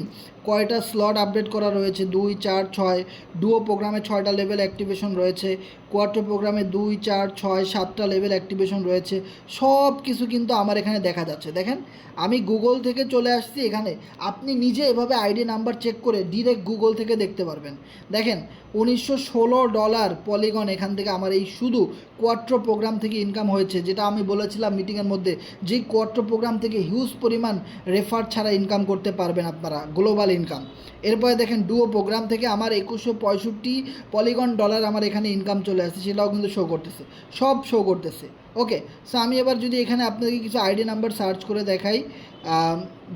কয়টা স্লট আপডেট করা রয়েছে, 2 4 6, ডুও প্রোগ্রামে 6টা লেভেল অ্যাক্টিভেশন রয়েছে, কোয়ার্টার প্রোগ্রামে 2 4 6 7টা লেভেল অ্যাক্টিভেশন রয়েছে, সব কিছু কিন্তু আমার এখানে দেখা যাচ্ছে। দেখেন আমি গুগল থেকে চলে আসছি এখানে, আপনি নিজে এভাবে আইডি নাম্বার চেক করে ডিরেক্ট গুগল থেকে দেখতে পারবেন। দেখেন $1916 পলিগন এখান থেকে আমার এই শুধু কোয়ার্টার প্রোগ্রাম থেকে ইনকাম হয়েছে, যেটা আমি বলেছিলাম মিটিংয়ের মধ্যে, যেই কোয়ার্টার প্রোগ্রাম থেকে হিউজ পরিমাণ রেফার ছাড়া ইনকাম করতে পারবেন আপনারা, গ্লোবাল ইনকাম। এরপরে দেখেন ডুও প্রোগ্রাম থেকে আমার 2165 পলিগন ডলার আমার এখানে ইনকাম চলে আসছে, সেটাও কিন্তু শো করতেছে, সব শো করতেছে। ওকে, সো আমি এবার যদি এখানে আপনাদেরকে কিছু আইডি নাম্বার সার্চ করে দেখাই,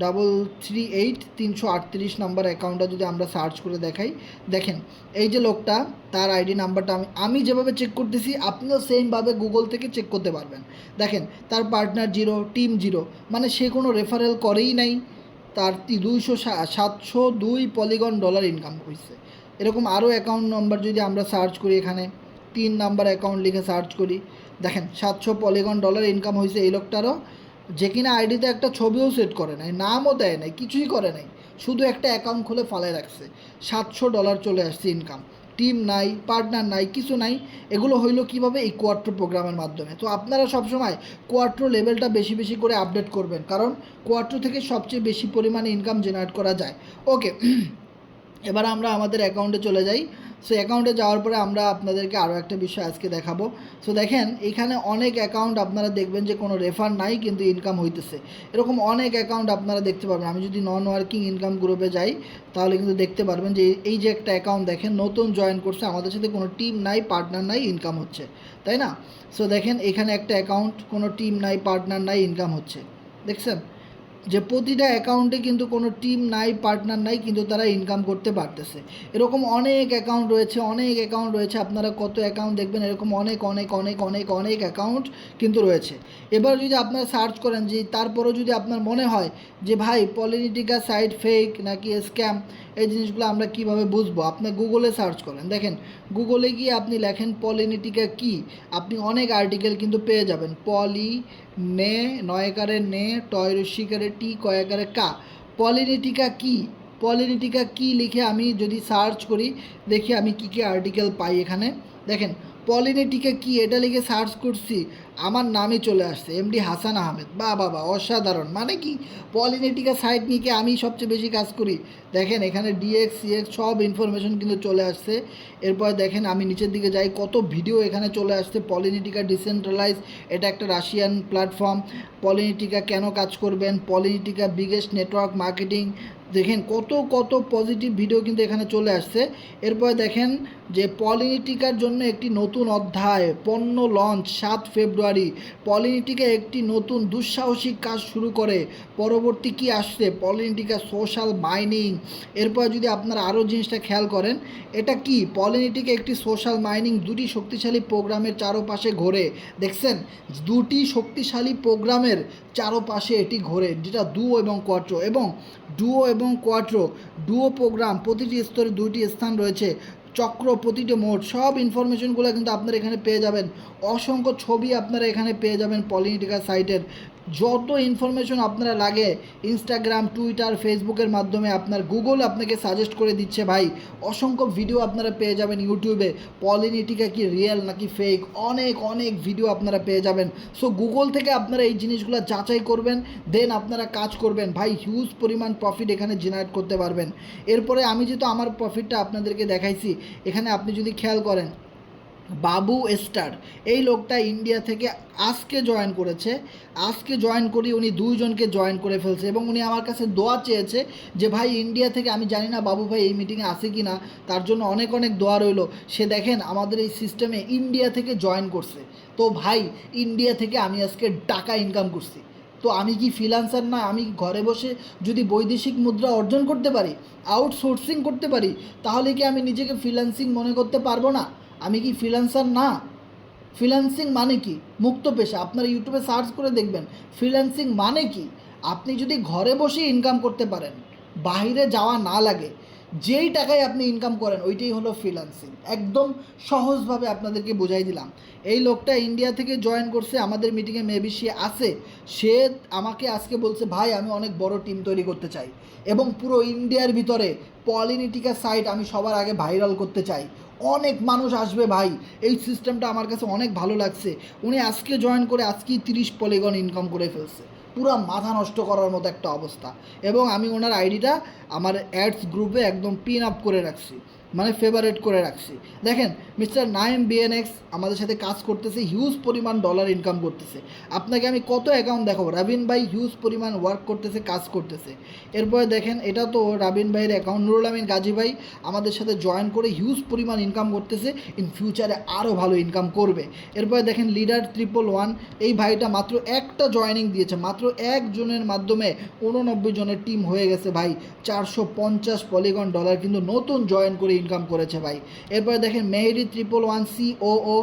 338 নাম্বার অ্যাকাউন্টটা যদি আমরা সার্চ করে দেখাই, দেখেন এই যে লোকটা, তার আইডি নাম্বারটা আমি যেভাবে চেক করতেছি আপনিও সেমভাবে গুগল থেকে চেক করতে পারবেন। দেখেন তার পার্টনার 0, টিম 0, মানে সে কোনো রেফারেল করেই নাই, তার 702 পলিগন ডলার ইনকাম হয়েছে। এরকম আরও অ্যাকাউন্ট নাম্বার যদি আমরা সার্চ করি, এখানে 3 নাম্বার অ্যাকাউন্ট লিখে সার্চ করি, দেখেন 700 পলিগন ডলার ইনকাম হয়েছে এই লোকটারও, যে কিনা আইডিতে একটা ছবিও সেট করে নাই, নামও দেয় নাই, কিছুই করে নাই, শুধু একটা অ্যাকাউন্ট খুলে ফালায় রাখছে, $700 চলে আসছে ইনকাম, টিম নাই, পার্টনার নাই, কিছু নাই। এগুলো হইলো কিভাবে, এই কোয়ার্টার প্রোগ্রামের মাধ্যমে। তো আপনারা সবসময় কোয়ার্টার লেভেলটা বেশি বেশি করে আপডেট করবেন, কারণ কোয়ার্টার থেকে সবচেয়ে বেশি পরিমাণে ইনকাম জেনারেট করা যায়। ওকে, এবার আমরা আমাদের অ্যাকাউন্টে চলে যাই। সো অ্যাকাউন্টে যাওয়ার পরে আমরা আপনাদেরকে আরও একটা বিষয় আজকে দেখাবো। সো দেখেন এখানে অনেক অ্যাকাউন্ট আপনারা দেখবেন যে কোনো রেফার নাই কিন্তু ইনকাম হইতেছে, এরকম অনেক অ্যাকাউন্ট আপনারা দেখতে পারবেন। আমি যদি নন ওয়ার্কিং ইনকাম গ্রুপে যাই তাহলে কিন্তু দেখতে পারবেন যে এই যে একটা অ্যাকাউন্ট দেখেন নতুন জয়েন করছে, আমাদের সাথে কোনো টিম নাই, পার্টনার নাই, ইনকাম হচ্ছে, তাই না? সো দেখেন এখানে একটা অ্যাকাউন্ট, কোনো টিম নাই, পার্টনার নাই, ইনকাম হচ্ছে। দেখছেন যে প্রতিটা অ্যাকাউন্টে কিন্তু কোনো টিম নাই, পার্টনার নাই, কিন্তু তারা ইনকাম করতে পারতেছে। এরকম অনেক অ্যাকাউন্ট রয়েছে, অনেক অ্যাকাউন্ট রয়েছে, আপনারা কত অ্যাকাউন্ট দেখবেন, এরকম অনেক অনেক অনেক অনেক অনেক অ্যাকাউন্ট কিন্তু রয়েছে। এবার যদি আপনারা সার্চ করেন, যে তারপরেও যদি আপনার মনে হয় যে ভাই পলিটিকা সাইট ফেক নাকি স্ক্যাম, এই জিনিসগুলো আমরা কিভাবে বুঝবো, আপনি গুগলে সার্চ করেন। দেখেন গুগলে গিয়ে আপনি লেখেন পলিটিকা কি, আপনি অনেক আর্টিকেল কিন্তু পেয়ে যাবেন। নে, নয়কারে নে, টয়রশিকারে টি, কয়াকারে কা, পলিটিকা কি, পলিটিকা কি লিখে আমি যদি সার্চ করি, দেখি আমি কী কী আর্টিকেল পাই এখানে। দেখেন পলিটিকা কি এটা লিখে সার্চ করছি, আমার নামই চলে আসছে, এমডি হাসান আহমেদ। বাবা অসাধারণ, মানে কি পলিটিকা সাইট নিয়ে আমি সবচেয়ে বেশি কাজ করি। দেখেন এখানে ডিএক্স সিএক্স সব ইনফরমেশন কিন্তু চলে আসছে। এরপর দেখেন আমি নিচের দিকে যাই, কত ভিডিও এখানে চলে আসছে। পলিটিকা ডিসেন্ট্রালাইজ, এটা একটা রাশিয়ান প্ল্যাটফর্ম। পলিটিকা কেন কাজ করবেন, পলিটিকা বিগেস্ট নেটওয়ার্ক মার্কেটিং, দেখেন কত কত পজিটিভ ভিডিও কিন্তু এখানে চলে আসছে। এরপর দেখেন যে পলিটিকার জন্য একটি নতুন অধ্যায়, পণ্য লঞ্চ 7 ফেব্রুয়ারি, পলিটিকা একটি নতুন দুঃসাহসিক কাজ শুরু করে, পরবর্তী কি আসছে, পলিটিকা সোশ্যাল মাইনিং। এরপর যদি আপনারা আরও জিনিসটা খেয়াল করেন, এটা কি, পলিটিকা একটি সোশ্যাল মাইনিং, দুটি শক্তিশালী প্রোগ্রামের চারপাশে ঘোরে। দেখছেন দুটি শক্তিশালী প্রোগ্রামের চারপাশে এটি ঘোরে, যেটা ডুও এবং কোয়াট্রো, এবং ডুও এবং কোয়াট্রো, ডুও প্রোগ্রাম প্রতিটি স্তরে 2টি স্থান রয়েছে, চক্র প্রতিটি মোড, সব ইনফরমেশনগুলো কিন্তু আপনারা এখানে পেয়ে যাবেন। অসংখ্য ছবি আপনারা এখানে পেয়ে যাবেন পলিটিকা সাইটের, যত ইনফরমেশন আপনারা লাগে ইনস্টাগ্রাম, টুইটার, ফেসবুকের মাধ্যমে আপনার গুগল আপনাকে সাজেস্ট করে দিচ্ছে ভাই। অসংখ্য ভিডিও আপনারা পেয়ে যাবেন ইউটিউবে, পলিনিটিকা কি রিয়েল নাকি ফেক, অনেক অনেক ভিডিও আপনারা পেয়ে যাবেন। সো গুগল থেকে আপনারা এই জিনিসগুলো যাচাই করবেন, দেন আপনারা কাজ করবেন ভাই, হিউজ পরিমাণ প্রফিট এখানে জেনারেট করতে পারবেন। এরপরে আমি যেহেতু আমার প্রফিটটা আপনাদেরকে দেখাইছি, এখানে আপনি যদি খেয়াল করেন, বাবু স্টার এই লোকটা ইন্ডিয়া থেকে আজকে জয়েন করেছে। আজকে জয়েন করি উনি 2 জনকে জয়েন করে ফেলছে এবং উনি আমার কাছে দোয়া চেয়েছে যে ভাই ইন্ডিয়া থেকে, আমি জানি না বাবু ভাই এই মিটিংয়ে আসে কি না, তার জন্য অনেক অনেক দোয়া রইল। সে দেখেন আমাদের এই সিস্টেমে ইন্ডিয়া থেকে জয়েন করছে। তো ভাই ইন্ডিয়া থেকে আমি আজকে টাকা ইনকাম করছি। তো আমি কি ফ্রিল্যান্সার না? আমি ঘরে বসে যদি বৈদেশিক মুদ্রা অর্জন করতে পারি, আউটসোর্সিং করতে পারি, তাহলে কি আমি নিজেকে ফ্রিল্যান্সিং মনে করতে পারবো না? আমি কি ফ্রিল্যান্সার না? ফ্রিল্যান্সিং মানে কি? মুক্ত পেশা। আপনারা ইউটিউবে সার্চ করে দেখবেন ফ্রিল্যান্সিং মানে কি। আপনি যদি ঘরে বসে ইনকাম করতে পারেন, বাইরে যাওয়া না লাগে, যেই টাকায় আপনি ইনকাম করেন ওইটাই হলো ফ্রিল্যান্সিং। একদম সহজভাবে আপনাদেরকে বোঝাই দিলাম। এই লোকটা ইন্ডিয়া থেকে জয়েন করছে আমাদের মিটিংয়ে, মেবি সে আছে। সে আমাকে আজকে বলছে ভাই আমি অনেক বড় টিম তৈরি করতে চাই এবং পুরো ইন্ডিয়ার ভিতরে পলিনিটিকা সাইট আমি সবার আগে ভাইরাল করতে চাই, অনেক মানুষ আসবে ভাই। এই সিস্টেমটা আমার কাছে অনেক ভালো লাগছে। উনি আজকে জয়েন করে আজকেই 30 পলিগন ইনকাম করে ফেলছে, পুরো মাথা নষ্ট করার মতো একটা অবস্থা। এবং আমি ওনার আইডিটা আমার অ্যাডস গ্রুপে একদম পিন আপ করে রাখছি, মানে ফেভারেট করে রাখছি। দেখেন মিস্টার নাইম বিএনএক্স আমাদের সাথে কাজ করতেছে, হিউজ পরিমাণ ডলার ইনকাম করতেছে। আপনাকে আমি কত অ্যাকাউন্ট দেখাবো, রাবিন ভাই হিউজ পরিমাণ ওয়ার্ক করতেছে, কাজ করতেছে। এরপরে দেখেন এটা তো রাবিন ভাইয়ের অ্যাকাউন্ট। নুরুল আমিন গাজী ভাই আমাদের সাথে জয়েন করে হিউজ পরিমাণ ইনকাম করতেছে, ইন ফিউচারে আরও ভালো ইনকাম করবে। এরপরে দেখেন লিডার 111, এই ভাইটা মাত্র একটা জয়েনিং দিয়েছে, মাত্র একজনের মাধ্যমে 89 জনের টিম হয়ে গেছে ভাই। 450 পলিগন ডলার কিন্তু নতুন জয়েন করে ইনকাম করেছে ভাই। এরপরে দেখেন মেহেরি 111 COO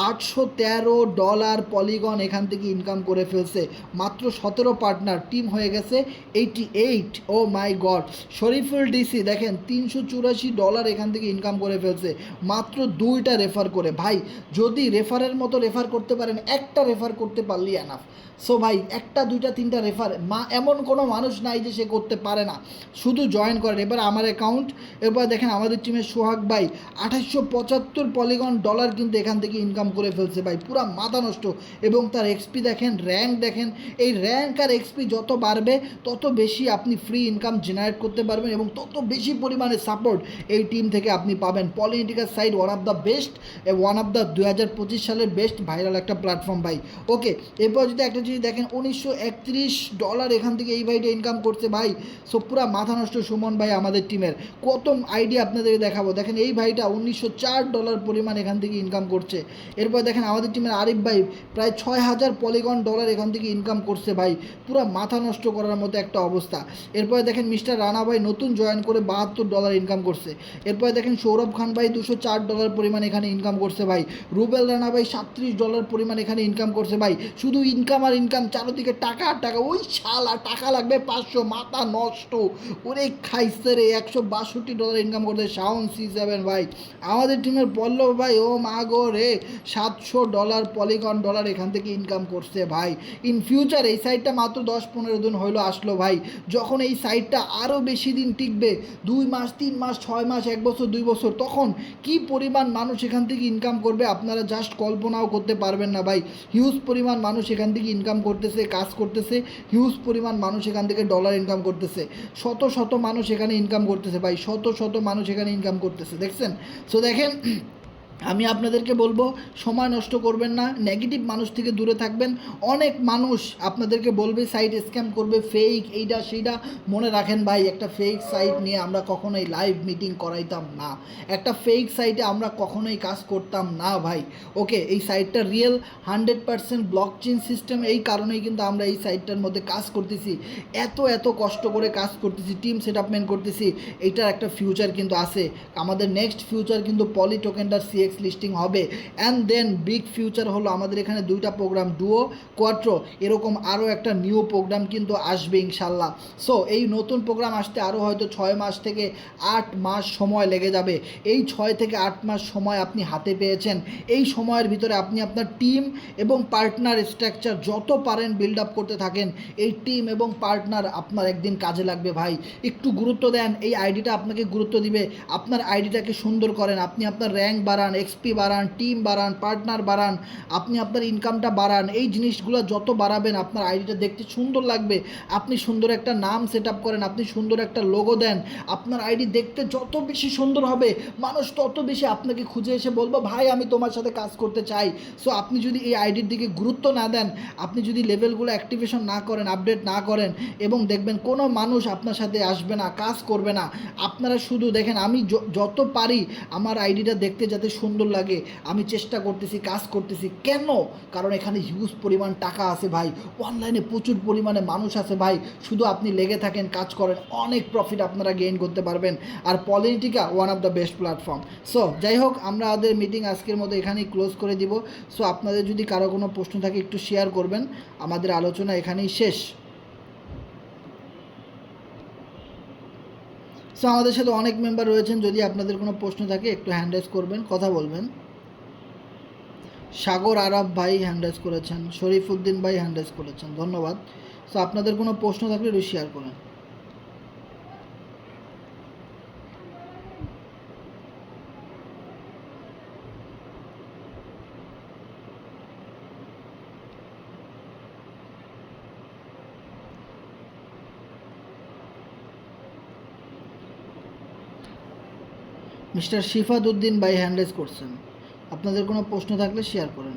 $813 পলিগন এখান থেকে ইনকাম করে ফেলছে। মাত্র 17 পার্টনার, টিম হয়ে গেছে 88। ও মাই গড। শরীফুল ডিসি দেখেন $384 এখান থেকে ইনকাম করে ফেলছে মাত্র 2টা রেফার করে। ভাই যদি রেফারের মতো রেফার করতে পারেন, একটা রেফার করতে পারলেই এনাফ। সো ভাই 1টা 2টা 3টা রেফার এমন কোনো মানুষ নাই যে সে করতে পারে না, শুধু জয়েন করেন। এবার আমার অ্যাকাউন্ট, এরপর দেখেন আমাদের টিমের সোহাগ ভাই 2875 পলিগন ডলার কিন্তু এখান থেকে ইনকাম করে ফেলছে ভাই, পুরা মাথা নষ্ট। এবং তার এক্সপি দেখেন, র্যাঙ্ক দেখেন। এই র্যাঙ্ক আর এক্সপি যত বাড়বে তত বেশি আপনি ফ্রি ইনকাম জেনারেট করতে পারবেন এবং তত বেশি পরিমাণে সাপোর্ট এই টিম থেকে আপনি পাবেন। Political site one of the best, one of the 2025 সালের বেস্ট ভাইরাল একটা প্ল্যাটফর্ম ভাই। ওকে, এরপর যদি একটা জিনিস দেখেন $1931 এখান থেকে এই ভাইটা ইনকাম করছে ভাই। সো পুরা মাথা নষ্ট সুমন ভাই আমাদের টিমের। কত আইডিয়া আপনাদেরকে দেখাবো। দেখেন এই ভাইটা $1904 পরিমাণ এখান থেকে ইনকাম করছে। এরপর দেখেন আমাদের টিমের আরিফ ভাই প্রায় 6000 পলিগন ডলার এখান থেকে ইনকাম করছে ভাই, পুরো মাথা নষ্ট করার মতো একটা অবস্থা। এরপরে দেখেন মিস্টার রানা ভাই নতুন জয়েন করে $72 ইনকাম করছে। এরপরে দেখেন সৌরভ খান ভাই $204 পরিমাণ এখানে ইনকাম করছে ভাই। রুবেল রানা ভাই $37 পরিমাণ এখানে ইনকাম করছে ভাই। শুধু ইনকাম আর ইনকাম, চারদিকে টাকা আর টাকা। ওই শালা টাকা লাগবে 500, মাথা নষ্ট। ওরে খাইছে রে, $162 ইনকাম করছে শাওন C7 ভাই। আমাদের টিমের পল্লব ভাই, ও মা গো রে, $700 পলিগন ডলার এখান থেকে ইনকাম করছে ভাই। ইন ফিউচার এই সাইটটা মাত্র 10-15 দিন হইলো আসলো ভাই, যখন এই সাইটটা আরও বেশি দিন টিকবে, 2 মাস 3 মাস 6 মাস 1 বছর 2 বছর, তখন কি পরিমাণ মানুষ এখান থেকে ইনকাম করবে আপনারা জাস্ট কল্পনাও করতে পারবেন না ভাই। হিউজ পরিমাণ মানুষ এখান থেকে ইনকাম করতেছে, কাজ করতেছে, হিউজ পরিমাণ মানুষ এখান থেকে ডলার ইনকাম করতেছে, শত শত মানুষ এখানে ইনকাম করতেছে ভাই, শত শত মানুষ এখানে ইনকাম করতেছে, দেখছেন? সো দেখেন আমি আপনাদেরকে বলবো সময় নষ্ট করবেন না, নেগেটিভ মানুষ থেকে দূরে থাকবেন। অনেক মানুষ আপনাদেরকে বলবে সাইট স্ক্যাম করবে, ফেক, এইটা সেইটা। মনে রাখেন ভাই, একটা ফেক সাইট নিয়ে আমরা কখনোই লাইভ মিটিং করাইতাম না, একটা ফেক সাইটে আমরা কখনোই কাজ করতাম না ভাই। ওকে, এই সাইটটা রিয়েল 100% ব্লকচেন সিস্টেম, এই কারণেই কিন্তু আমরা এই সাইটটার মধ্যে কাজ করতেছি, এত কষ্ট করে কাজ করতেছি, টিম সেটআপমেন্ট করতেছি। এইটার একটা ফিউচার কিন্তু আছে, আমাদের নেক্সট ফিউচার কিন্তু পলি টোকেনটার CX এক্স লিস্টিং হবে। অ্যান্ড দেন বিগ ফিউচার হলো আমাদের এখানে 2টা প্রোগ্রাম, ডুও, কোয়াট্রো, এরকম আরও একটা নিউ প্রোগ্রাম কিন্তু আসবে ইনশাল্লাহ। সো এই নতুন প্রোগ্রাম আসতে আরও হয়তো 6 মাস থেকে 8 মাস সময় লেগে যাবে। এই 6 থেকে 8 মাস সময় আপনি হাতে পেয়েছেন। এই সময়ের ভিতরে আপনি আপনার টিম এবং পার্টনার স্ট্রাকচার যত পারেন বিল্ড আপ করতে থাকেন। এই টিম এবং পার্টনার আপনার একদিন কাজে লাগবে ভাই। একটু গুরুত্ব দেন, এই আইডিটা আপনাকে গুরুত্ব দিবে। আপনার আইডিটাকে সুন্দর করেন, আপনি আপনার র্যাঙ্ক বাড়ান, এক্সপি বাড়ান, টিম বাড়ান, পার্টনার বাড়ান, আপনি আপনার ইনকামটা বাড়ান। এই জিনিসগুলো যত বাড়াবেন আপনার আইডিটা দেখতে সুন্দর লাগবে। আপনি সুন্দর একটা নাম সেট আপ করেন, আপনি সুন্দর একটা লোগো দেন, আপনার আইডি দেখতে যত বেশি সুন্দর হবে মানুষ তত বেশি আপনাকে খুঁজে এসে বলবো ভাই আমি তোমার সাথে কাজ করতে চাই। সো আপনি যদি এই আইডির দিকে গুরুত্ব না দেন, আপনি যদি লেভেলগুলো অ্যাক্টিভেশন না করেন, আপডেট না করেন, এবং দেখবেন কোনো মানুষ আপনার সাথে আসবে না, কাজ করবে না। আপনারা শুধু দেখেন আমি যত পারি আমার আইডিটা দেখতে যাতে সুন্দর লাগে আমি চেষ্টা করতেছি, কাজ করতেছি। কেন? কারণ এখানে হিউজ পরিমাণ টাকা আছে ভাই, অনলাইনে প্রচুর পরিমাণে মানুষ আছে ভাই। শুধু আপনি লেগে থাকেন, কাজ করেন, অনেক প্রফিট আপনারা গেইন করতে পারবেন। আর Politica one of the best platform. So যাই হোক, আমরা আমাদের মিটিং আজকের মতো এখানেই ক্লোজ করে দিব। সো আপনাদের যদি কারো কোনো প্রশ্ন থাকে একটু শেয়ার করবেন। আমাদের আলোচনা এখানেই শেষ। সো আমাদের সাথে অনেক মেম্বার রয়েছেন, যদি আপনাদের কোনো প্রশ্ন থাকে একটু হ্যান্ড রেজ করবেন, কথা বলবেন। সাগর আরব ভাই হ্যান্ড রেজ করেছেন, শরীফউদ্দিন ভাই হ্যান্ড রেজ করেছেন, ধন্যবাদ। সো আপনাদের কোনো প্রশ্ন থাকলে একটু শেয়ার করেন। মিস্টার শিফাত উদ্দিন ভাই হ্যান্ড রেজ করছেন, আপনাদের কোনো প্রশ্ন থাকলে শেয়ার করেন।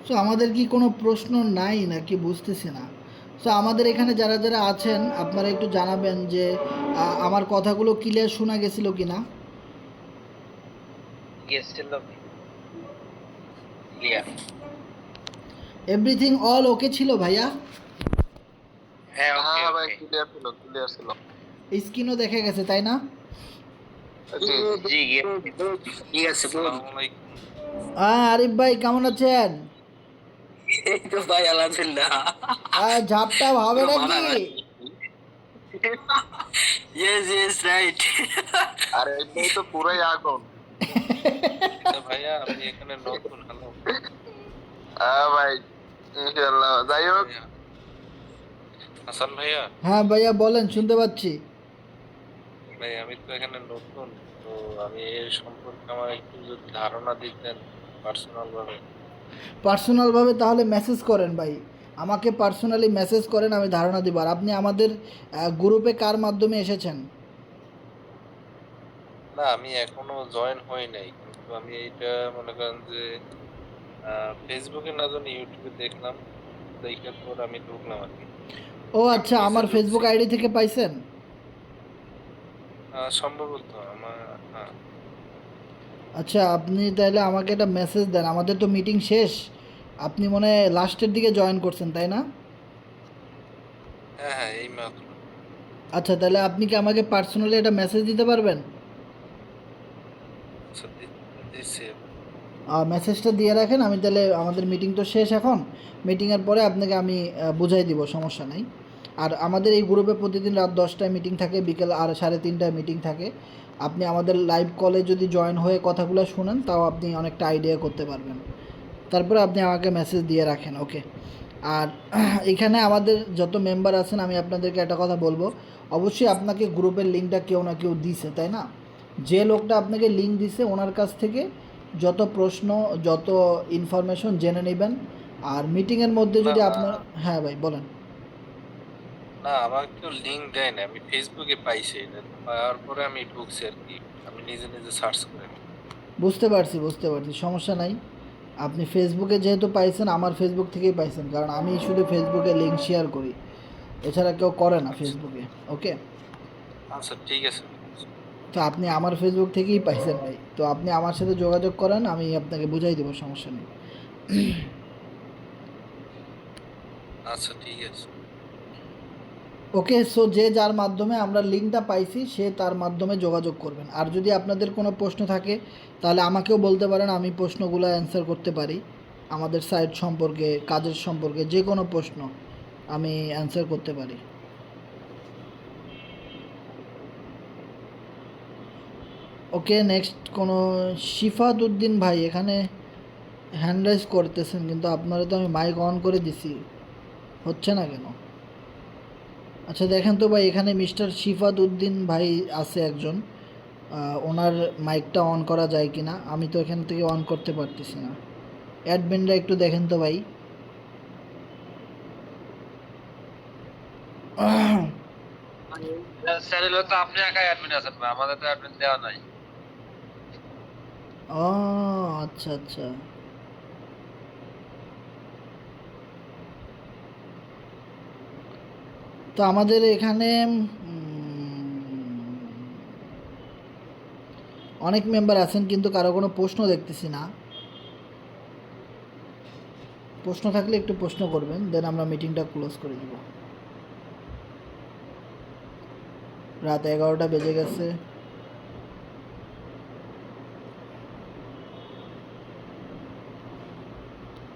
সো আমাদের কি কোনো প্রশ্ন নাই নাকি বুঝতেছি না। সো আমাদের এখানে যারা যারা আছেন আপনারা একটু জানাবেন যে আমার কথাগুলো ক্লিয়ার শোনা গেছিল কি না। এভরিথিং অল ওকে ছিল ভাইয়া? হ্যাঁ ভাই, ক্লিয়ার ছিল। স্ক্রিনও দেখে গেছে তাই না? জি জি, ঠিক আছে। আরিফ ভাই কেমন আছেন? এই তো ভাই আলহামদুলিল্লাহ। ঝাপটা হবে নাকি? Yes yes, right. আরে এই তো পুরাই আগুন। ভাইয়া আমি এখানে নতুন। হ্যালো ভাই, ইনশাআল্লাহ। যাই হোক, হাসান ভাইয়া। হ্যাঁ ভাইয়া বলেন, শুনতে পাচ্ছি। ভাই আমি তো এখানে নতুন, তো আমি এর সম্পর্কে আমার একটু যদি ধারণা দিতেন পার্সোনালভাবে তাহলে মেসেজ করেন ভাই, আমাকে পার্সোনালি মেসেজ করেন, আমি ধারণা দিব। আর আপনি আমাদের গ্রুপে কার মাধ্যমে এসেছেন? না, আমি এখনো জয়েন হই নাই, কিন্তু আমি এইটা মনে করেন যে ফেসবুকে না জানি ইউটিউবে দেখলাম, দেখার পর আমি ঢুকলাম আর কি। ও আচ্ছা, আমার ফেসবুক আইডি থেকে পাইছেন? সম্ভবত আমার, হ্যাঁ। আচ্ছা, আপনি তাহলে আমাকে একটা মেসেজ দেন। আমাদের তো মিটিং শেষ, আপনি মনে হয় লাস্টের দিকে জয়েন করছেন তাই না? হ্যাঁ হ্যাঁ, এই মাত্র। আচ্ছা, তাহলে আপনি কি আমাকে পার্সোনালি একটা মেসেজ দিতে পারবেন? আচ্ছা, দিচ্ছি। মেসেজটা দিয়ে রাখেন, আমি তাহলে, আমাদের মিটিং তো শেষ এখন, মিটিংয়ের পরে আপনাকে আমি বুঝাই দিব, সমস্যা নাই। আর আমাদের এই গ্রুপে প্রতিদিন রাত 10টায় মিটিং থাকে, বিকেল আর 3:30টায় মিটিং থাকে। আপনি আমাদের লাইভ কলে যদি জয়েন হয়ে কথাগুলো শুনেন তাও আপনি অনেকটা আইডিয়া করতে পারবেন। তারপরে আপনি আমাকে মেসেজ দিয়ে রাখেন, ওকে? আর এখানে আমাদের যত মেম্বার আছেন আমি আপনাদেরকে একটা কথা বলবো, অবশ্যই আপনাকে গ্রুপের লিঙ্কটা কেউ না কেউ দিছে তাই না? যে লোকটা আপনাকে লিঙ্ক দিছে ওনার কাছ থেকে যত প্রশ্ন, যত ইনফরমেশন জেনে নেবেন। আর মিটিংয়ের মধ্যে যদি আপনার, হ্যাঁ ভাই বলেন। না, আমাকে কেউ লিঙ্ক দেয় না, আমি ফেসবুকে পাইছি। এটা পাওয়ার পরে আমি ঢুকছি আর কি, আমি নিজে নিজে সার্চ করে। বুঝতে পারছি, সমস্যা নাই। আপনি ফেসবুকে যেহেতু পাইছেন, আমার ফেসবুক থেকেই পাইছেন, কারণ আমি শুধু ফেসবুকে লিঙ্ক শেয়ার করি, এছাড়া কেউ করে না ফেসবুকে, ওকে? আচ্ছা ঠিক আছে। তো আপনি আমার ফেসবুক থেকেই পাইছেন ভাই, তো আপনি আমার সাথে যোগাযোগ করেন, আমি আপনাকে বুঝাই দেবো, সমস্যা নেই। আচ্ছা ঠিক আছে। ওকে, সো যে যার মাধ্যমে আমরা লিঙ্কটা পাইছি সে তার মাধ্যমে যোগাযোগ করবেন। আর যদি আপনাদের কোনো প্রশ্ন থাকে তাহলে আমাকেও বলতে পারেন, আমি প্রশ্নগুলো অ্যান্সার করতে পারি। আমাদের সাইট সম্পর্কে, কাজের সম্পর্কে যে কোনো প্রশ্ন আমি অ্যান্সার করতে পারি। ওকে, নেক্সট কোনো শিফাত উদ্দিন ভাই এখানে হ্যান্ড রাইজ করতেছেন, কিন্তু আপনারা তো আমি মাইক অন করে দিছি, হচ্ছে না কেন? আচ্ছা দেখেন তো ভাই, এখানে মিস্টার শিফাত উদ্দিন ভাই আছে একজন, ওনার মাইকটা অন করা যায় কি না? আমি তো এখান থেকে অন করতে পারতেছি না। অ্যাডমিনরা একটু দেখেন তো ভাই। চ্যানেলে তো আপনি একাই অ্যাডমিন আছেন ভাই, আমাদের তো অ্যাডমিন দেওয়া নাই। ও আচ্ছা আচ্ছা। তো আমাদের এখানে অনেক মেম্বার আছেন, কিন্তু কারো কোনো প্রশ্ন দেখতেছি না। প্রশ্ন থাকলে একটু প্রশ্ন করবেন, দেন আমরা মিটিংটা ক্লোজ করে দিব। রাত 11টা বেজে গেছে।